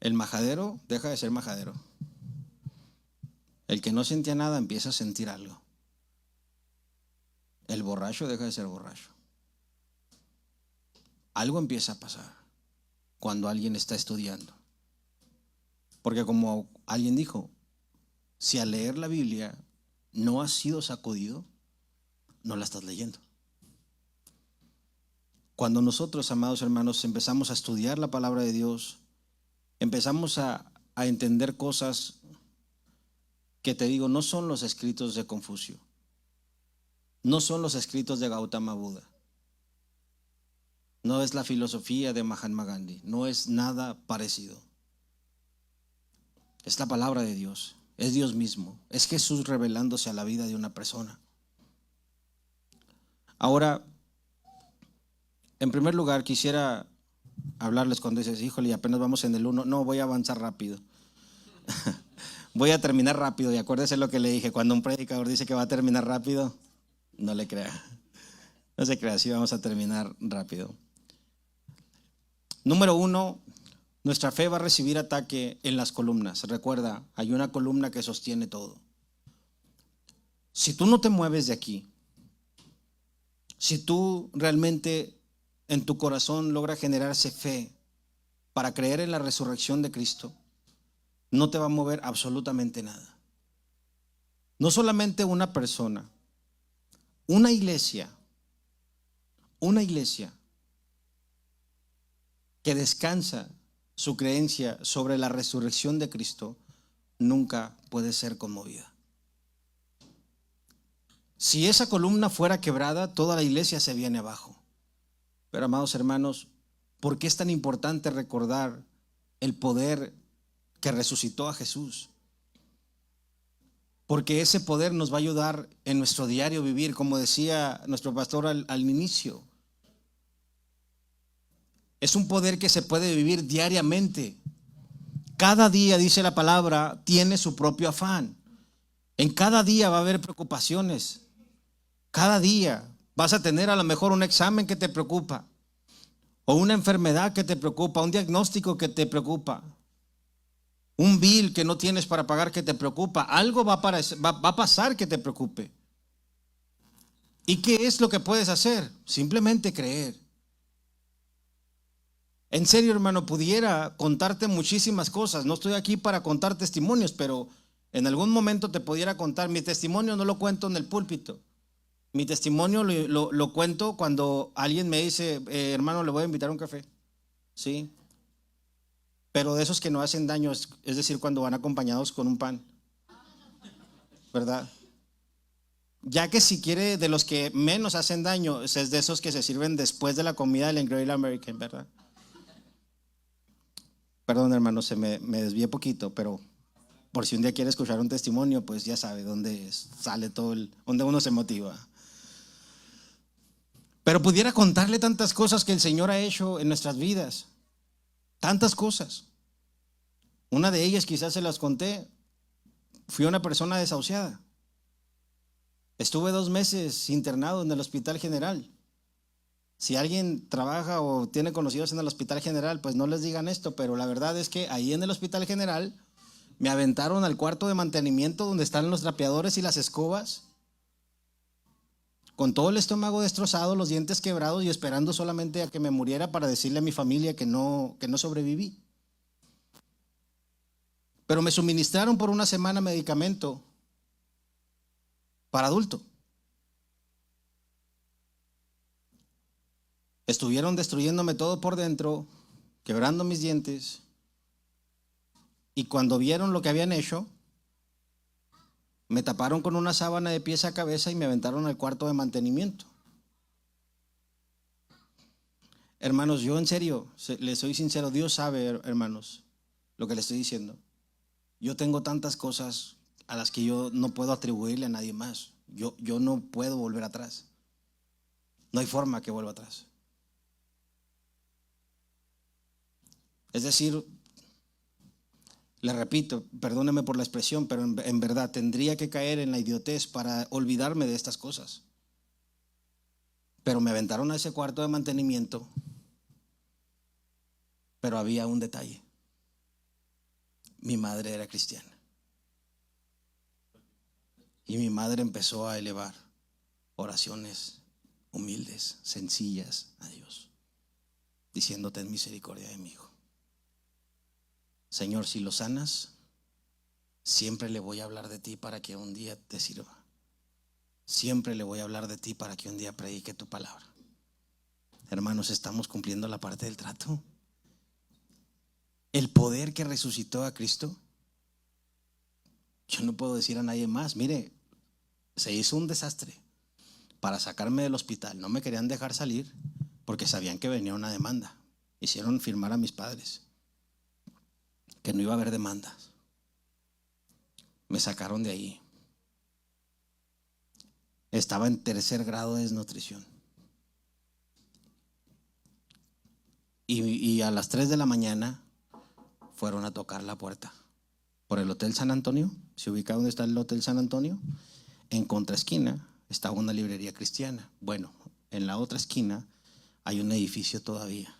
El majadero deja de ser majadero. El que no sentía nada empieza a sentir algo. El borracho deja de ser borracho. Algo empieza a pasar cuando alguien está estudiando. Porque como alguien dijo, si al leer la Biblia no has sido sacudido, no la estás leyendo. Cuando nosotros, amados hermanos, empezamos a estudiar la palabra de Dios, empezamos a entender cosas que, te digo, no son los escritos de Confucio, no son los escritos de Gautama Buda, no es la filosofía de Mahatma Gandhi, no es nada parecido. Es la palabra de Dios, es Dios mismo, es Jesús revelándose a la vida de una persona. Ahora, en primer lugar, quisiera hablarles cuando dices, híjole, apenas vamos en el 1. No, voy a avanzar rápido. Voy a terminar rápido. Y acuérdese lo que le dije, cuando un predicador dice que va a terminar rápido, no le crea. No se crea, sí vamos a terminar rápido. Número 1, nuestra fe va a recibir ataque en las columnas. Recuerda, hay una columna que sostiene todo. Si tú no te mueves de aquí, si tú realmente en tu corazón logra generarse fe para creer en la resurrección de Cristo, no te va a mover absolutamente nada. No solamente una persona, una iglesia que descansa su creencia sobre la resurrección de Cristo, nunca puede ser conmovida. Si esa columna fuera quebrada, toda la iglesia se viene abajo. Pero, amados hermanos, ¿por qué es tan importante recordar el poder que resucitó a Jesús? Porque ese poder nos va a ayudar en nuestro diario vivir, como decía nuestro pastor al inicio. Es un poder que se puede vivir diariamente. Cada día, dice la palabra, tiene su propio afán. En cada día va a haber preocupaciones. Cada día vas a tener a lo mejor un examen que te preocupa, o una enfermedad que te preocupa, un diagnóstico que te preocupa, un bill que no tienes para pagar que te preocupa. Algo va a pasar que te preocupe. ¿Y qué es lo que puedes hacer? Simplemente creer. En serio, hermano, pudiera contarte muchísimas cosas. No estoy aquí para contar testimonios, pero en algún momento te pudiera contar. Mi testimonio no lo cuento en el púlpito. Mi testimonio lo cuento cuando alguien me dice, hermano, le voy a invitar a un café. Sí. Pero de esos que no hacen daño, es decir, cuando van acompañados con un pan. ¿Verdad? Ya que si quiere, de los que menos hacen daño, es de esos que se sirven después de la comida del Grill American, ¿verdad? Perdón, hermano, me desvié poquito, pero por si un día quiere escuchar un testimonio, pues ya sabe dónde sale donde uno se motiva. Pero pudiera contarle tantas cosas que el Señor ha hecho en nuestras vidas. Tantas cosas. Una de ellas quizás se las conté. Fui una persona desahuciada. Estuve 2 meses internado en el Hospital General. Si alguien trabaja o tiene conocidos en el Hospital General, pues no les digan esto, pero la verdad es que ahí en el Hospital General me aventaron al cuarto de mantenimiento donde están los trapeadores y las escobas, con todo el estómago destrozado, los dientes quebrados y esperando solamente a que me muriera para decirle a mi familia que no sobreviví. Pero me suministraron por 1 semana medicamento para adulto. Estuvieron destruyéndome todo por dentro, quebrando mis dientes, y cuando vieron lo que habían hecho, me taparon con una sábana de pies a cabeza y me aventaron al cuarto de mantenimiento. Hermanos, yo en serio, les soy sincero, Dios sabe, hermanos, lo que les estoy diciendo. Yo tengo tantas cosas a las que yo no puedo atribuirle a nadie más. Yo no puedo volver atrás. No hay forma que vuelva atrás. Es decir, le repito, perdóneme por la expresión, pero en verdad tendría que caer en la idiotez para olvidarme de estas cosas. Pero me aventaron a ese cuarto de mantenimiento, pero había un detalle. Mi madre era cristiana. Y mi madre empezó a elevar oraciones humildes, sencillas a Dios, diciendo: ten misericordia de mi hijo. Señor, si lo sanas, siempre le voy a hablar de ti para que un día te sirva. siempre le voy a hablar de ti para que un día predique tu palabra. Hermanos, estamos cumpliendo la parte del trato. El poder que resucitó a Cristo, yo no puedo decir a nadie más, mire, se hizo un desastre para sacarme del hospital. No me querían dejar salir porque sabían que venía una demanda. Hicieron firmar a mis padres que no iba a haber demandas. Me sacaron de ahí. Estaba en 3er grado de desnutrición. Y a las 3 de la mañana fueron a tocar la puerta. Por el Hotel San Antonio, ¿se ubica donde está el Hotel San Antonio? En contraesquina estaba una librería cristiana. Bueno, en la otra esquina hay un edificio todavía.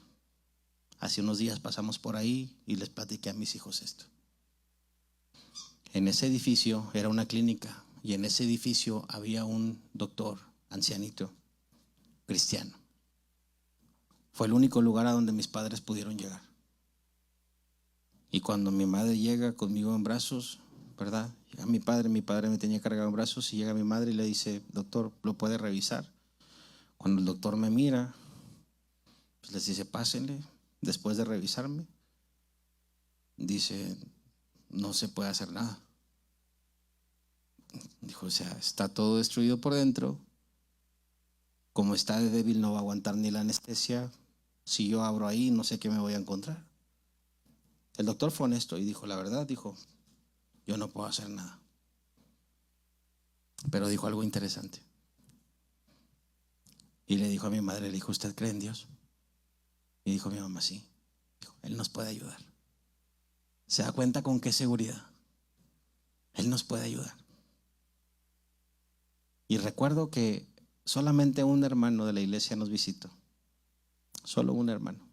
Hace unos días pasamos por ahí y les platiqué a mis hijos esto. En ese edificio era una clínica y en ese edificio había un doctor ancianito cristiano. Fue el único lugar a donde mis padres pudieron llegar. Y cuando mi madre llega conmigo en brazos, ¿verdad? Llega mi padre me tenía cargado en brazos y llega mi madre y le dice, doctor, ¿lo puede revisar? Cuando el doctor me mira, pues les dice, pásenle. Después de revisarme, dice, no se puede hacer nada. Dijo, o sea, está todo destruido por dentro. Como está de débil no va a aguantar ni la anestesia. Si yo abro ahí, no sé qué me voy a encontrar. El doctor fue honesto y dijo, la verdad, dijo, yo no puedo hacer nada. Pero dijo algo interesante. Y le dijo a mi madre, le dijo, ¿usted cree en Dios? Y dijo mi mamá, sí. Dijo, Él nos puede ayudar. ¿Se da cuenta con qué seguridad? Él nos puede ayudar. Y recuerdo que solamente un hermano de la iglesia nos visitó. Solo un hermano.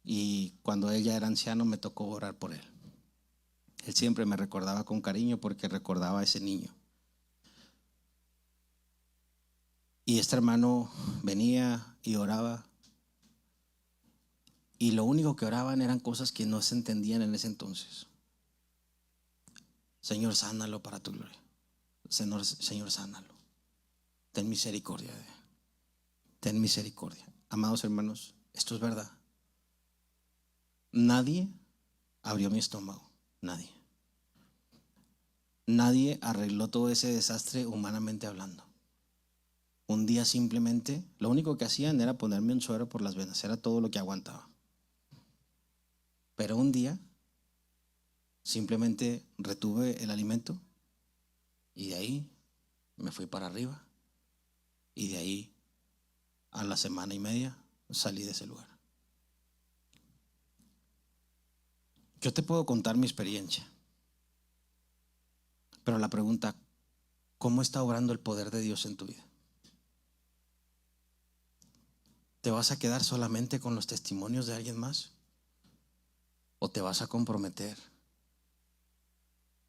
Y cuando él ya era anciano me tocó orar por él. Él siempre me recordaba con cariño porque recordaba a ese niño. Y este hermano venía y oraba. Y lo único que oraban eran cosas que no se entendían en ese entonces. Señor, sánalo para tu gloria. Señor, sánalo. Ten misericordia de él. Ten misericordia. Amados hermanos, esto es verdad. Nadie abrió mi estómago. Nadie. Nadie arregló todo ese desastre humanamente hablando. Un día simplemente, lo único que hacían era ponerme un suero por las venas. Era todo lo que aguantaba. Pero un día simplemente retuve el alimento y de ahí me fui para arriba. Y de ahí a la semana y media salí de ese lugar. Yo te puedo contar mi experiencia, pero la pregunta, ¿cómo está obrando el poder de Dios en tu vida? ¿Te vas a quedar solamente con los testimonios de alguien más? ¿O te vas a comprometer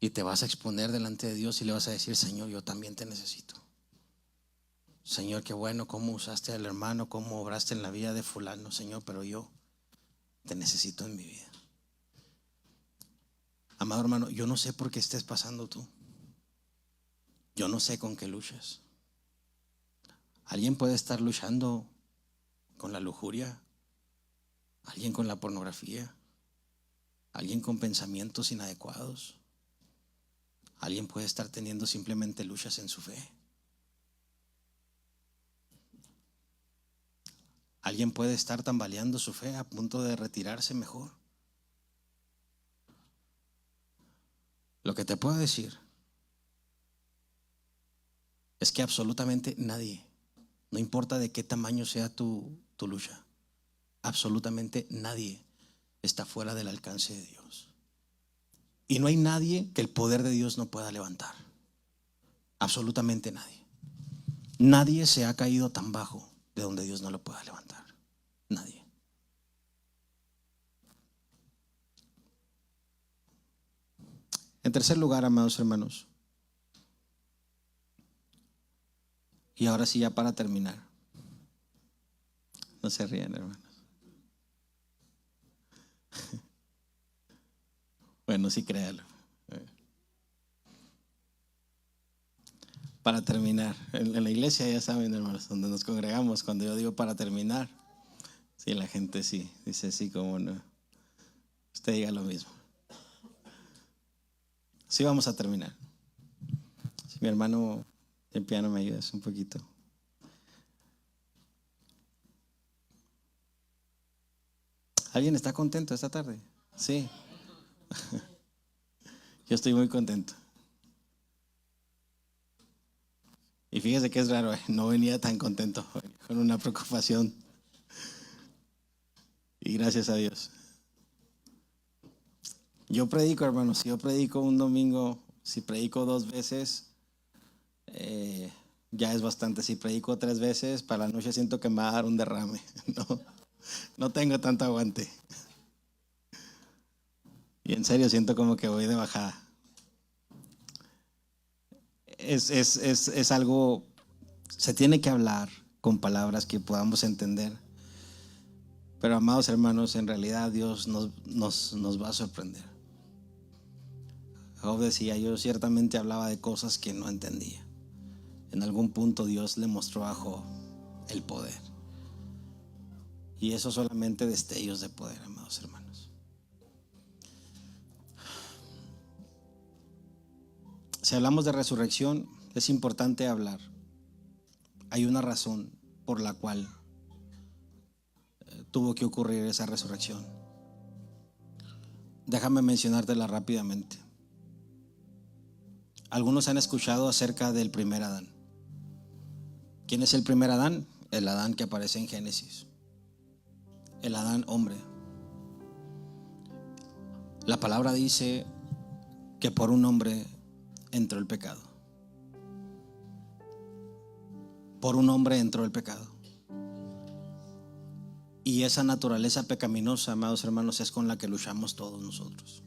y te vas a exponer delante de Dios y le vas a decir, Señor, yo también te necesito? Señor, qué bueno cómo usaste al hermano, cómo obraste en la vida de fulano, Señor, pero yo te necesito en mi vida. Amado hermano, yo no sé por qué estés pasando tú. Yo no sé con qué luchas. Alguien puede estar luchando con la lujuria, alguien con la pornografía, alguien con pensamientos inadecuados, alguien puede estar teniendo simplemente luchas en su fe. Alguien puede estar tambaleando su fe a punto de retirarse mejor. Lo que te puedo decir es que absolutamente nadie, no importa de qué tamaño sea tu lucha, absolutamente nadie está fuera del alcance de Dios. Y no hay nadie que el poder de Dios no pueda levantar. Absolutamente nadie. Nadie se ha caído tan bajo de donde Dios no lo pueda levantar. Nadie. En tercer lugar, amados hermanos, y ahora sí ya para terminar, no se rían, hermanos. Bueno, sí, créalo. Para terminar, en la iglesia ya saben, hermanos, donde nos congregamos, cuando yo digo para terminar, sí, la gente sí, dice sí, como no. Usted diga lo mismo. Sí, vamos a terminar. Si mi hermano el piano me ayudas un poquito. ¿Alguien está contento esta tarde? Sí. Yo estoy muy contento. Y fíjese que es raro, no venía tan contento, con una preocupación. Y gracias a Dios. Yo predico, hermanos, si yo predico un domingo, si predico 2 veces, ya es bastante. Si predico 3 veces, para la noche siento que me va a dar un derrame. No tengo tanto aguante. Y en serio siento como que voy de bajada. Es algo, se tiene que hablar con palabras que podamos entender. Pero amados hermanos, en realidad Dios nos va a sorprender. Job decía, yo ciertamente hablaba de cosas que no entendía. En algún punto Dios le mostró a Job el poder. Y eso solamente destellos de poder, amados hermanos. Si hablamos de resurrección, es importante hablar. Hay una razón por la cual tuvo que ocurrir esa resurrección. Déjame mencionártela rápidamente. Algunos han escuchado acerca del primer Adán. ¿Quién es el primer Adán? El Adán que aparece en Génesis. El Adán hombre. La palabra dice que por un hombre entró el pecado. Por un hombre entró el pecado. Y esa naturaleza pecaminosa, amados hermanos, es con la que luchamos todos nosotros.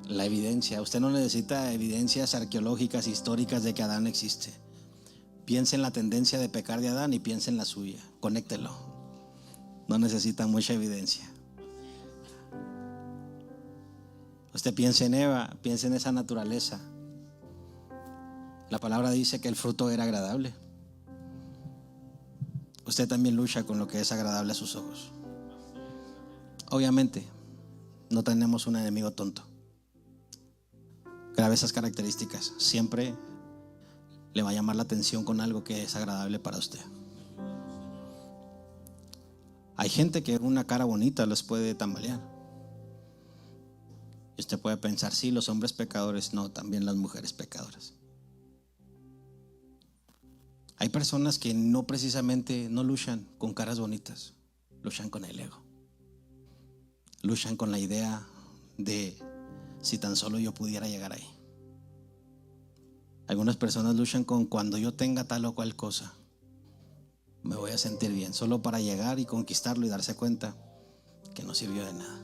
La evidencia, usted no necesita evidencias arqueológicas, históricas de que Adán existe. Piense en la tendencia de pecar de Adán y piense en la suya. Conéctelo. No necesita mucha evidencia. Usted piense en Eva, piense en esa naturaleza. La palabra dice que el fruto era agradable. Usted también lucha con lo que es agradable a sus ojos. Obviamente, no tenemos un enemigo tonto. Grave esas características. Siempre le va a llamar la atención con algo que es agradable para usted. Hay gente que una cara bonita les puede tambalear. Y usted puede pensar, sí, los hombres pecadores. No, también las mujeres pecadoras. Hay personas que no precisamente no luchan con caras bonitas, luchan con el ego. Luchan con la idea de si tan solo yo pudiera llegar ahí. Algunas personas luchan con cuando yo tenga tal o cual cosa, me voy a sentir bien, solo para llegar y conquistarlo y darse cuenta que no sirvió de nada.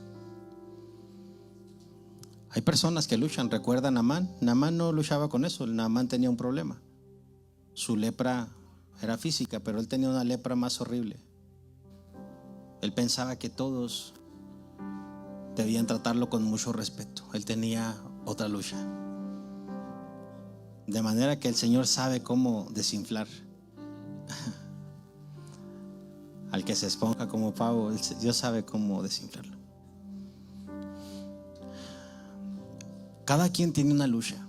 Hay personas que luchan, recuerdan a Naamán. Naamán no luchaba con eso, Naamán tenía un problema. Su lepra era física, pero él tenía una lepra más horrible. Él pensaba que todos debían tratarlo con mucho respeto. Él tenía otra lucha. De manera que el Señor sabe cómo desinflar al que se esponja como pavo. Dios sabe cómo desinflarlo. Cada quien tiene una lucha.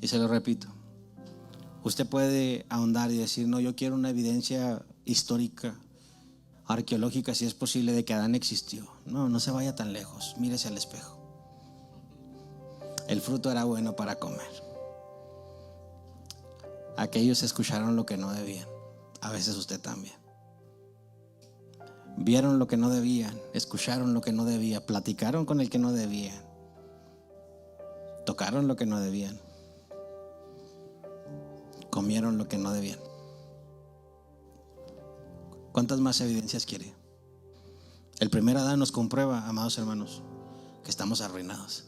Y se lo repito, usted puede ahondar y decir, no, yo quiero una evidencia histórica, arqueológica, si es posible, de que Adán existió. No se vaya tan lejos, mírese al espejo. El fruto era bueno para comer. Aquellos escucharon lo que no debían. A veces usted también. Vieron lo que no debían, escucharon lo que no debían, platicaron con el que no debían, tocaron lo que no debían, comieron lo que no debían. ¿Cuántas más evidencias quiere? El primer Adán nos comprueba, amados hermanos, que estamos arruinados.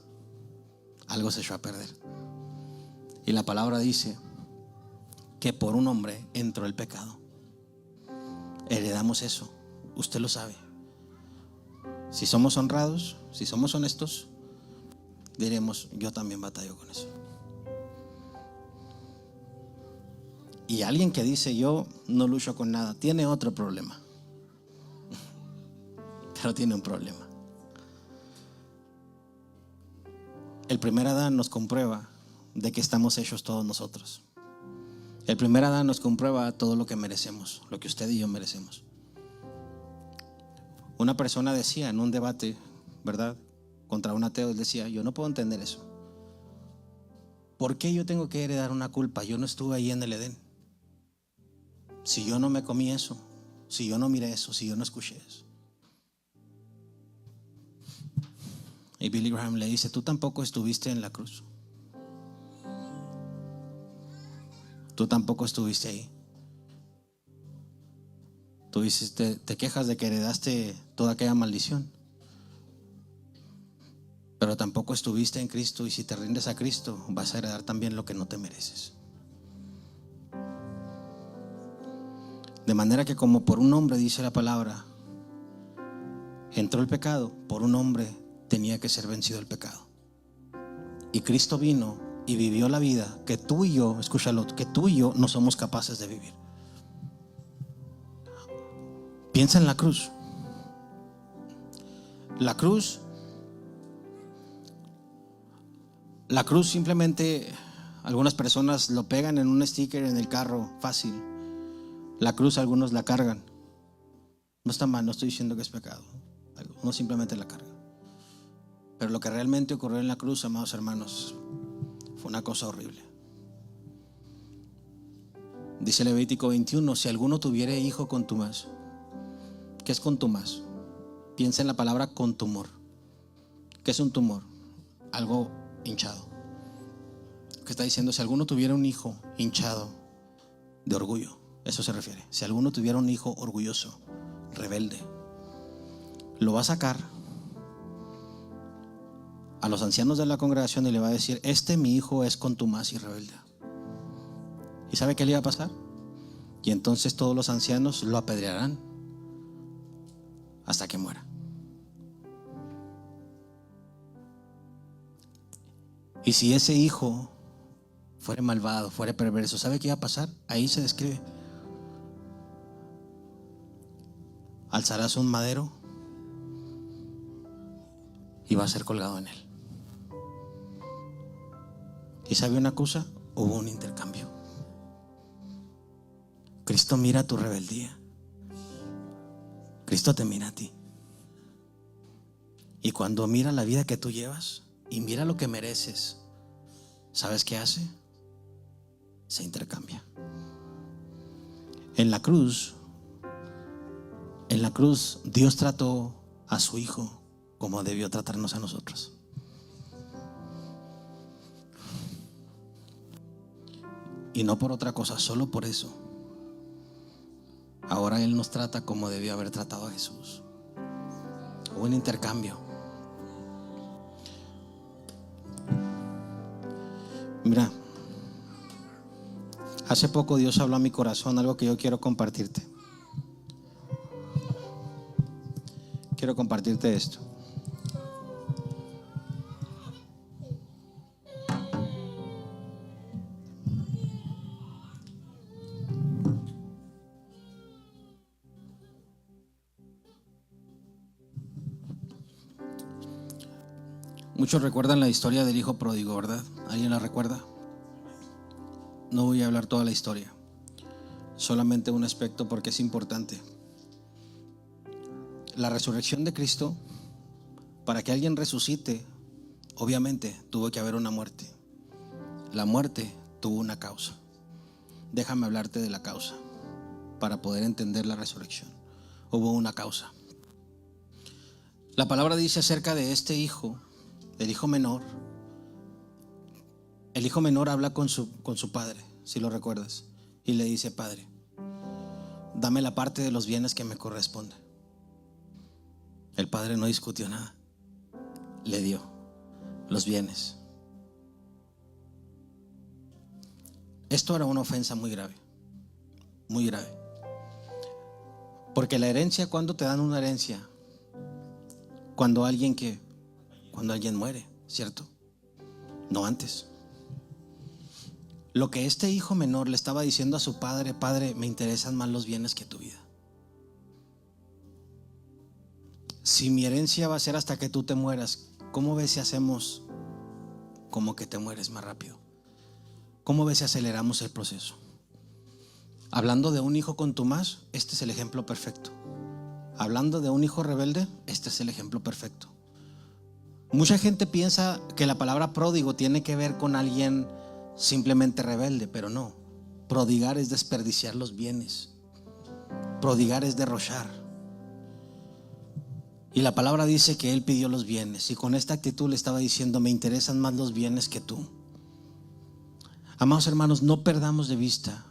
Algo se echó a perder. Y la palabra dice que por un hombre entró el pecado. Heredamos eso. Usted lo sabe. Si somos honrados, si somos honestos, diremos, yo también batallo con eso. Y alguien que dice yo no lucho con nada, tiene otro problema. Pero tiene un problema. El primer Adán nos comprueba de que estamos hechos todos nosotros. El primer Adán nos comprueba todo lo que merecemos, lo que usted y yo merecemos. Una persona decía en un debate, ¿verdad?, contra un ateo, él decía, yo no puedo entender eso. ¿Por qué yo tengo que heredar una culpa? Yo no estuve ahí en el Edén. Si yo no me comí eso, si yo no miré eso, si yo no escuché eso. Y Billy Graham le dice, tú tampoco estuviste en la cruz. Tú tampoco estuviste ahí. Tú dices, te quejas de que heredaste toda aquella maldición, pero tampoco estuviste en Cristo, y si te rindes a Cristo vas a heredar también lo que no te mereces. De manera que como por un hombre, dice la palabra, entró el pecado, por un hombre tenía que ser vencido el pecado. Y Cristo vino y vivió la vida que tú y yo, escúchalo, que tú y yo no somos capaces de vivir. Piensa en la cruz. La cruz simplemente, algunas personas lo pegan en un sticker en el carro, fácil. La cruz algunos la cargan. No está mal, no estoy diciendo que es pecado. Uno simplemente la carga. Pero lo que realmente ocurrió en la cruz, amados hermanos, fue una cosa horrible. Dice Levítico 21, si alguno tuviere hijo contumaz. ¿Qué es contumaz? Piensa en la palabra contumor. ¿Qué es un tumor? Algo hinchado. ¿Qué está diciendo? Si alguno tuviera un hijo hinchado de orgullo, eso se refiere. Si alguno tuviera un hijo orgulloso, rebelde, lo va a sacar a los ancianos de la congregación y le va a decir, mi hijo es contumaz y rebelde. ¿Y sabe qué le iba a pasar? Y entonces todos los ancianos lo apedrearán hasta que muera. Y si ese hijo fuere malvado, fuere perverso, ¿sabe qué iba a pasar? Ahí se describe. Alzarás un madero y va a ser colgado en él. ¿Y sabe una cosa? Hubo un intercambio. Cristo mira tu rebeldía. Cristo te mira a ti. Y cuando mira la vida que tú llevas y mira lo que mereces, ¿sabes qué hace? Se intercambia. En la cruz Dios trató a su Hijo como debió tratarnos a nosotros. Y no por otra cosa, solo por eso. Ahora Él nos trata como debió haber tratado a Jesús. Hubo un intercambio. Mira, hace poco Dios habló a mi corazón algo que yo quiero compartirte. Quiero compartirte esto. Muchos recuerdan la historia del hijo pródigo, ¿verdad? ¿Alguien la recuerda? No voy a hablar toda la historia, solamente un aspecto porque es importante. La resurrección de Cristo, para que alguien resucite, obviamente tuvo que haber una muerte. La muerte tuvo una causa. Déjame hablarte de la causa para poder entender la resurrección. Hubo una causa. La palabra dice acerca de este hijo, el hijo menor. El hijo menor habla con su padre, si lo recuerdas, y le dice: Padre, dame la parte de los bienes que me corresponde. El padre no discutió nada, le dio los bienes. Esto era una ofensa muy grave, muy grave. Porque la herencia, ¿cuándo te dan una herencia? Cuando alguien muere, ¿cierto? No antes. lo que este hijo menor le estaba diciendo a su padre: Padre, me interesan más los bienes que tu vida. Si mi herencia va a ser hasta que tú te mueras, ¿cómo ves si hacemos como que te mueres más rápido? ¿Cómo ves si aceleramos el proceso? Hablando de un hijo contumaz, este es el ejemplo perfecto. Hablando de un hijo rebelde, este es el ejemplo perfecto. Mucha gente piensa que la palabra pródigo tiene que ver con alguien simplemente rebelde, pero no. Prodigar es desperdiciar los bienes. Prodigar es derrochar. Y la palabra dice que él pidió los bienes, y con esta actitud le estaba diciendo: me interesan más los bienes que tú. Amados hermanos, no perdamos de vista,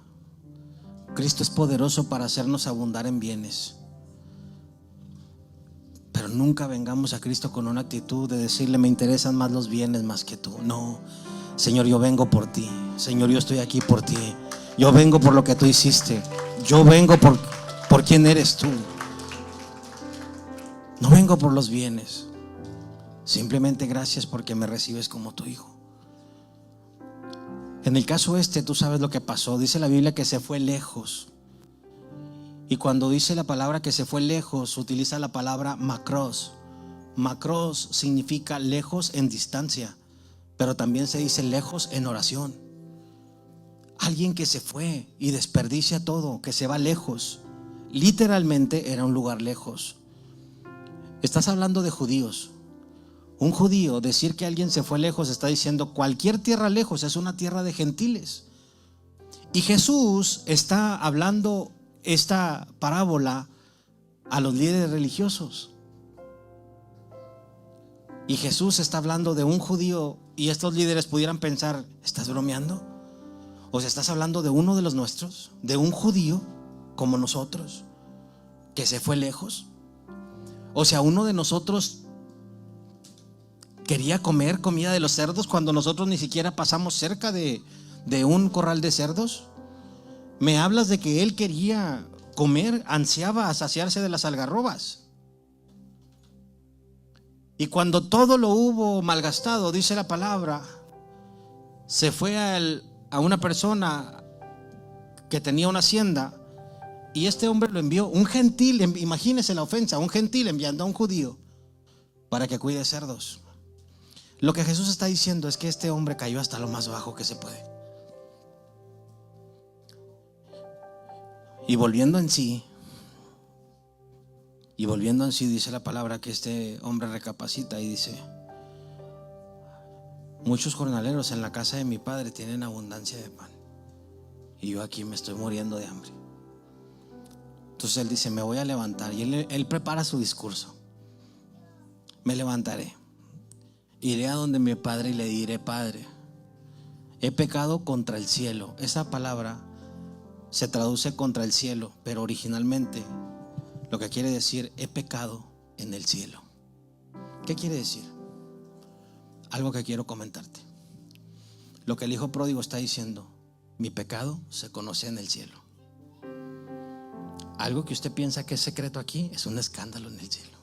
Cristo es poderoso para hacernos abundar en bienes. Pero nunca vengamos a Cristo con una actitud de decirle: me interesan más los bienes más que tú. No, Señor, yo vengo por ti. Señor, yo estoy aquí por ti. Yo vengo por lo que tú hiciste. Yo vengo por quién eres tú. No vengo por los bienes. Simplemente gracias porque me recibes como tu hijo. En el caso tú sabes lo que pasó. Dice la Biblia que se fue lejos. Y cuando dice la palabra que se fue lejos, utiliza la palabra macros. Macros significa lejos en distancia, pero también se dice lejos en oración. Alguien que se fue y desperdicia todo, que se va lejos. Literalmente era un lugar lejos. Estás hablando de judíos. Un judío, decir que alguien se fue lejos, está diciendo cualquier tierra lejos es una tierra de gentiles. Y Jesús está hablando esta parábola a los líderes religiosos. Y Jesús está hablando de un judío, y estos líderes pudieran pensar: ¿estás bromeando? O sea, ¿estás hablando de uno de los nuestros? ¿De un judío como nosotros que se fue lejos? O sea, uno de nosotros quería comer comida de los cerdos cuando nosotros ni siquiera pasamos cerca de un corral de cerdos. Me hablas de que él quería comer, ansiaba a saciarse de las algarrobas. Y cuando todo lo hubo malgastado, dice la palabra, se fue a una persona que tenía una hacienda, y este hombre lo envió, un gentil. Imagínese la ofensa, un gentil enviando a un judío para que cuide cerdos. Lo que Jesús está diciendo es que este hombre cayó hasta lo más bajo que se puede. Y volviendo en sí, dice la palabra que este hombre recapacita y dice: muchos jornaleros en la casa de mi padre tienen abundancia de pan, y yo aquí me estoy muriendo de hambre. Entonces él dice: me voy a levantar. Y él prepara su discurso: me levantaré, iré a donde mi padre y le diré: Padre, he pecado contra el cielo. Esa palabra se traduce contra el cielo, pero originalmente lo que quiere decir: he pecado en el cielo. ¿Qué quiere decir? Algo que quiero comentarte. Lo que el hijo pródigo está diciendo: mi pecado se conoce en el cielo. Algo que usted piensa que es secreto aquí es un escándalo en el cielo.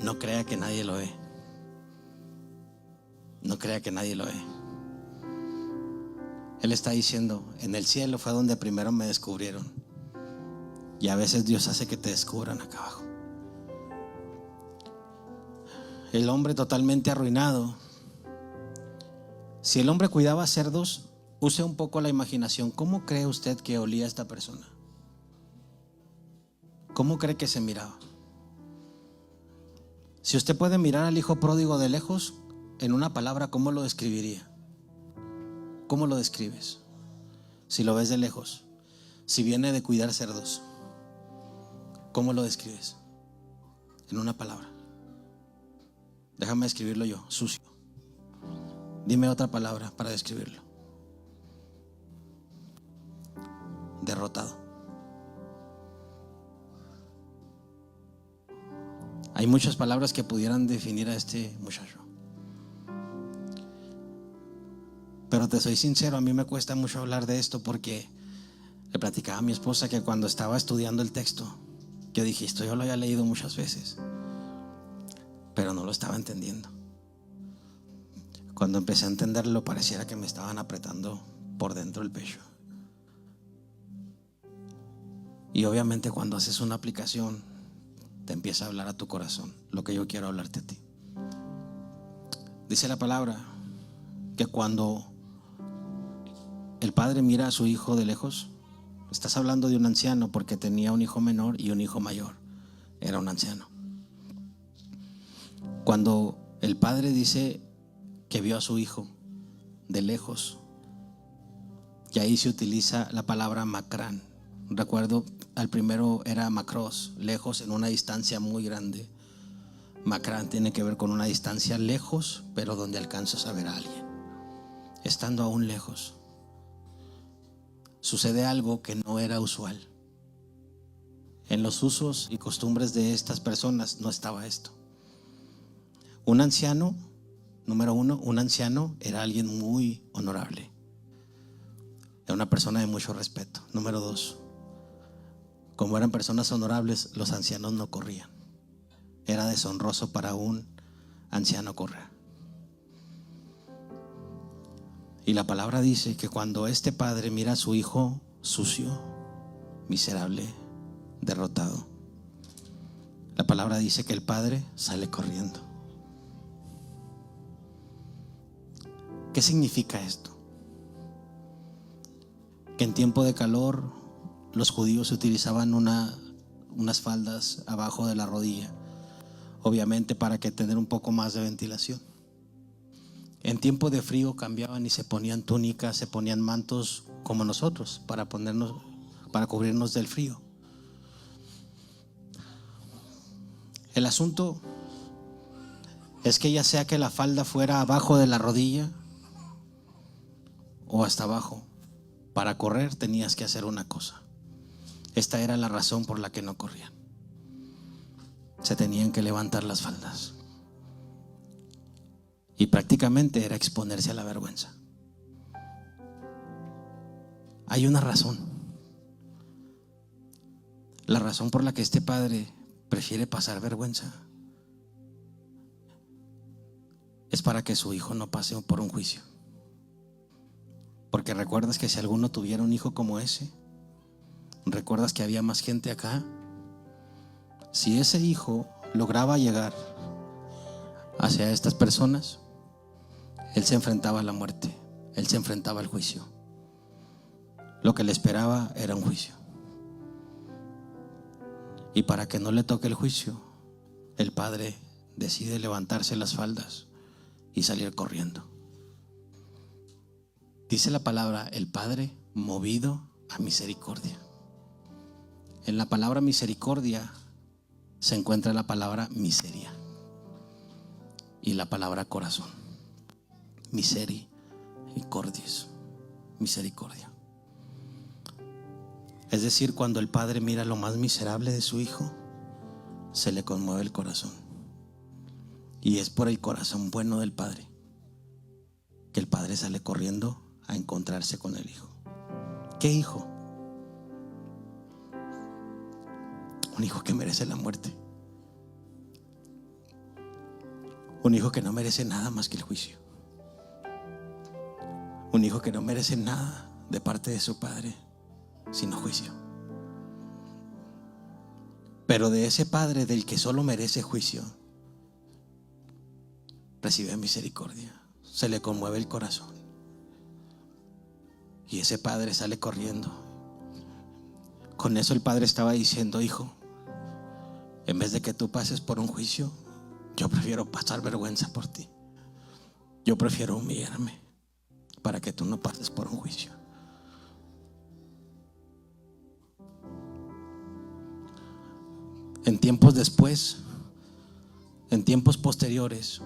No crea que nadie lo ve. No crea que nadie lo ve. Él está diciendo: en el cielo fue donde primero me descubrieron. Y a veces Dios hace que te descubran acá abajo. El hombre totalmente arruinado. Si el hombre cuidaba cerdos, use un poco la imaginación. ¿Cómo cree usted que olía esta persona? ¿Cómo cree que se miraba? Si usted puede mirar al hijo pródigo de lejos, en una palabra, ¿cómo lo describiría? ¿Cómo lo describes? Si lo ves de lejos, si viene de cuidar cerdos, ¿cómo lo describes? En una palabra. Déjame describirlo yo: sucio. Dime otra palabra para describirlo. Derrotado. Hay muchas palabras que pudieran definir a este muchacho. Pero te soy sincero, a mí me cuesta mucho hablar de esto, porque le platicaba a mi esposa que cuando estaba estudiando el texto, yo dije: esto yo lo había leído muchas veces, pero no lo estaba entendiendo. Cuando empecé a entenderlo, pareciera que me estaban apretando por dentro el pecho. Y obviamente cuando haces una aplicación, te empieza a hablar a tu corazón lo que yo quiero hablarte a ti. Dice la palabra que cuando el padre mira a su hijo de lejos, estás hablando de un anciano porque tenía un hijo menor y un hijo mayor, era un anciano. Cuando el padre dice que vio a su hijo de lejos, y ahí se utiliza la palabra macrán. Recuerdo, al primero era macros, lejos, en una distancia muy grande. Macrán tiene que ver con una distancia lejos, pero donde alcanzas a ver a alguien. Estando aún lejos, sucede algo que no era usual. En los usos y costumbres de estas personas no estaba esto. Un anciano, número uno, un anciano era alguien muy honorable. Era una persona de mucho respeto. Número dos, como eran personas honorables, los ancianos no corrían. Era deshonroso para un anciano correr. Y la palabra dice que cuando este padre mira a su hijo sucio, miserable, derrotado, la palabra dice que el padre sale corriendo. ¿Qué significa esto? Que en tiempo de calor los judíos utilizaban unas faldas abajo de la rodilla, obviamente para que tener un poco más de ventilación. En tiempo de frío cambiaban y se ponían túnicas, se ponían mantos como nosotros para cubrirnos del frío. El asunto es que ya sea que la falda fuera abajo de la rodilla o hasta abajo, para correr tenías que hacer una cosa. Esta era la razón por la que no corrían. Se tenían que levantar las faldas. Y prácticamente era exponerse a la vergüenza. Hay una razón. La razón por la que este padre prefiere pasar vergüenza es para que su hijo no pase por un juicio. Porque recuerdas que si alguno tuviera un hijo como ese, recuerdas que había más gente acá. Si ese hijo lograba llegar hacia estas personas, él se enfrentaba a la muerte, él se enfrentaba al juicio. Lo que le esperaba era un juicio. Y para que no le toque el juicio, el padre decide levantarse las faldas y salir corriendo. Dice la palabra, el padre movido a misericordia. En la palabra misericordia se encuentra la palabra miseria y la palabra corazón. Misericordias, misericordia. Es decir, cuando el padre mira lo más miserable de su hijo, se le conmueve el corazón. Y es por el corazón bueno del padre que el padre sale corriendo a encontrarse con el hijo. ¿Qué hijo? Un hijo que merece la muerte. Un hijo que no merece nada más que el juicio. Un hijo que no merece nada de parte de su padre, sino juicio. Pero de ese padre del que solo merece juicio, recibe misericordia. Se le conmueve el corazón. Y ese padre sale corriendo. Con eso el padre estaba diciendo, hijo, en vez de que tú pases por un juicio, yo prefiero pasar vergüenza por ti. Yo prefiero humillarme para que tú no pases por un juicio. En tiempos después, en tiempos posteriores,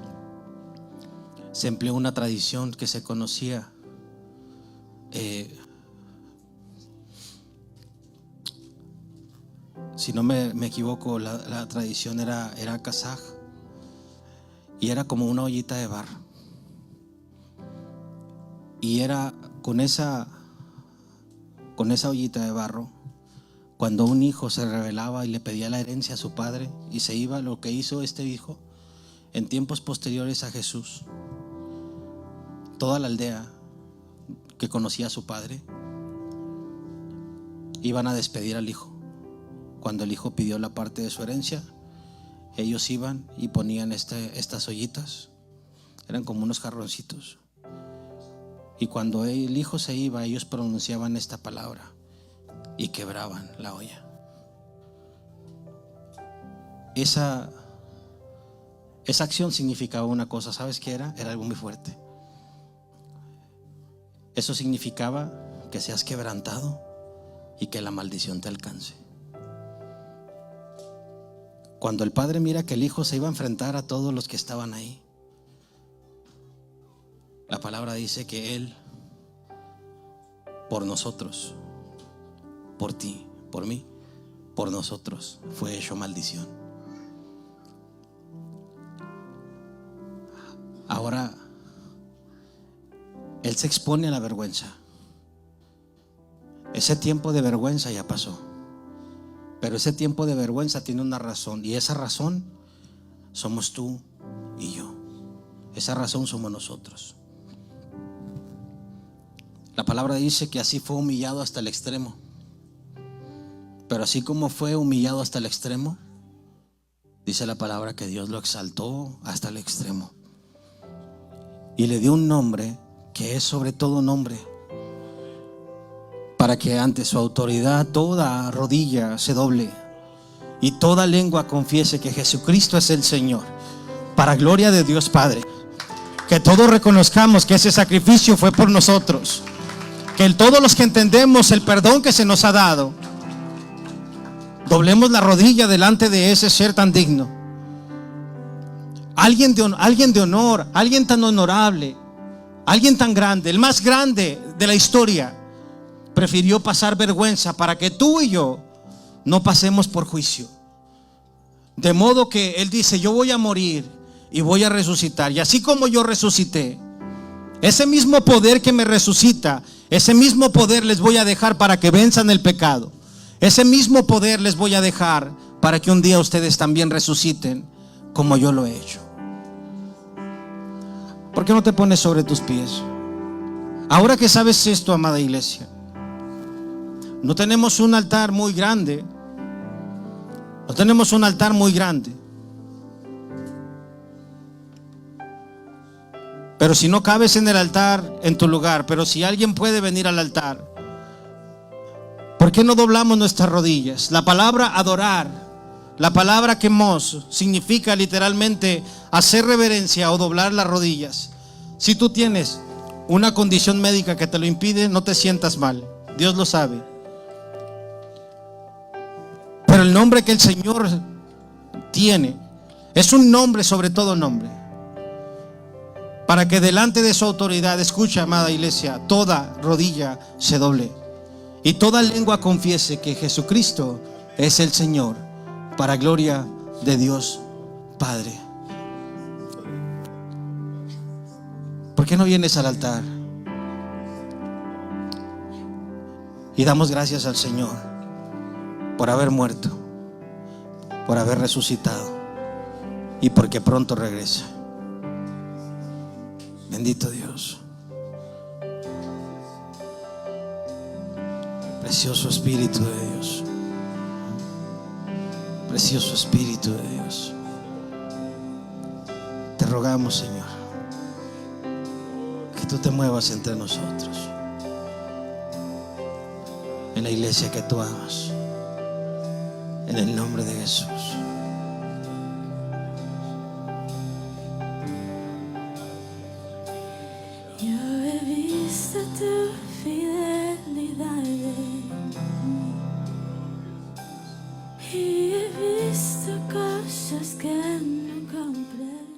se empleó una tradición que se conocía si no me equivoco, la tradición era kazaj y era como una ollita de barro. Y era con esa ollita de barro, cuando un hijo se rebelaba y le pedía la herencia a su padre y se iba, lo que hizo este hijo en tiempos posteriores a Jesús toda la aldea que conocía a su padre iban a despedir al hijo. Cuando el hijo pidió la parte de su herencia, ellos iban y ponían estas ollitas, eran como unos jarroncitos, y cuando el hijo se iba, ellos pronunciaban esta palabra y quebraban la olla. Esa acción significaba una cosa. ¿Sabes qué era? Era algo muy fuerte. Eso significaba que seas quebrantado y que la maldición te alcance. Cuando el padre mira que el hijo se iba a enfrentar a todos los que estaban ahí, la palabra dice que él, por nosotros, por ti, por mí, por nosotros, fue hecho maldición. Ahora él se expone a la vergüenza. Ese tiempo de vergüenza ya pasó, pero ese tiempo de vergüenza tiene una razón, y esa razón somos tú y yo. Esa razón somos nosotros. La palabra dice que así fue humillado hasta el extremo. Pero así como fue humillado hasta el extremo, dice la palabra que Dios lo exaltó hasta el extremo y le dio un nombre que es sobre todo nombre, para que ante su autoridad toda rodilla se doble y toda lengua confiese que Jesucristo es el Señor, para gloria de Dios Padre. Que todos reconozcamos que ese sacrificio fue por nosotros, que todos los que entendemos el perdón que se nos ha dado, doblemos la rodilla delante de ese ser tan digno. Alguien de honor, alguien tan honorable, alguien tan grande, el más grande de la historia, prefirió pasar vergüenza para que tú y yo no pasemos por juicio. De modo que Él dice: yo voy a morir y voy a resucitar, y así como yo resucité, ese mismo poder que me resucita, ese mismo poder les voy a dejar para que venzan el pecado. Ese mismo poder les voy a dejar para que un día ustedes también resuciten como yo lo he hecho. ¿Por qué no te pones sobre tus pies? Ahora que sabes esto, amada iglesia, no tenemos un altar muy grande. No tenemos un altar muy grande. Pero si no cabes en el altar, en tu lugar, pero si alguien puede venir al altar, ¿por qué no doblamos nuestras rodillas? La palabra adorar, la palabra quemos, significa literalmente hacer reverencia o doblar las rodillas. Si tú tienes una condición médica que te lo impide, no te sientas mal, Dios lo sabe. Pero el nombre que el Señor tiene es un nombre sobre todo nombre, para que delante de su autoridad, escucha, amada iglesia, toda rodilla se doble y toda lengua confiese que Jesucristo es el Señor, para gloria de Dios Padre. ¿Por qué no vienes al altar y damos gracias al Señor por haber muerto, por haber resucitado y porque pronto regresa? Bendito Dios. Precioso Espíritu de Dios. Precioso Espíritu de Dios. Te rogamos, Señor, que tú te muevas entre nosotros, en la iglesia que tú amas, en el nombre de Jesús. Yo he visto tu fidelidad y he visto cosas que no comprendí.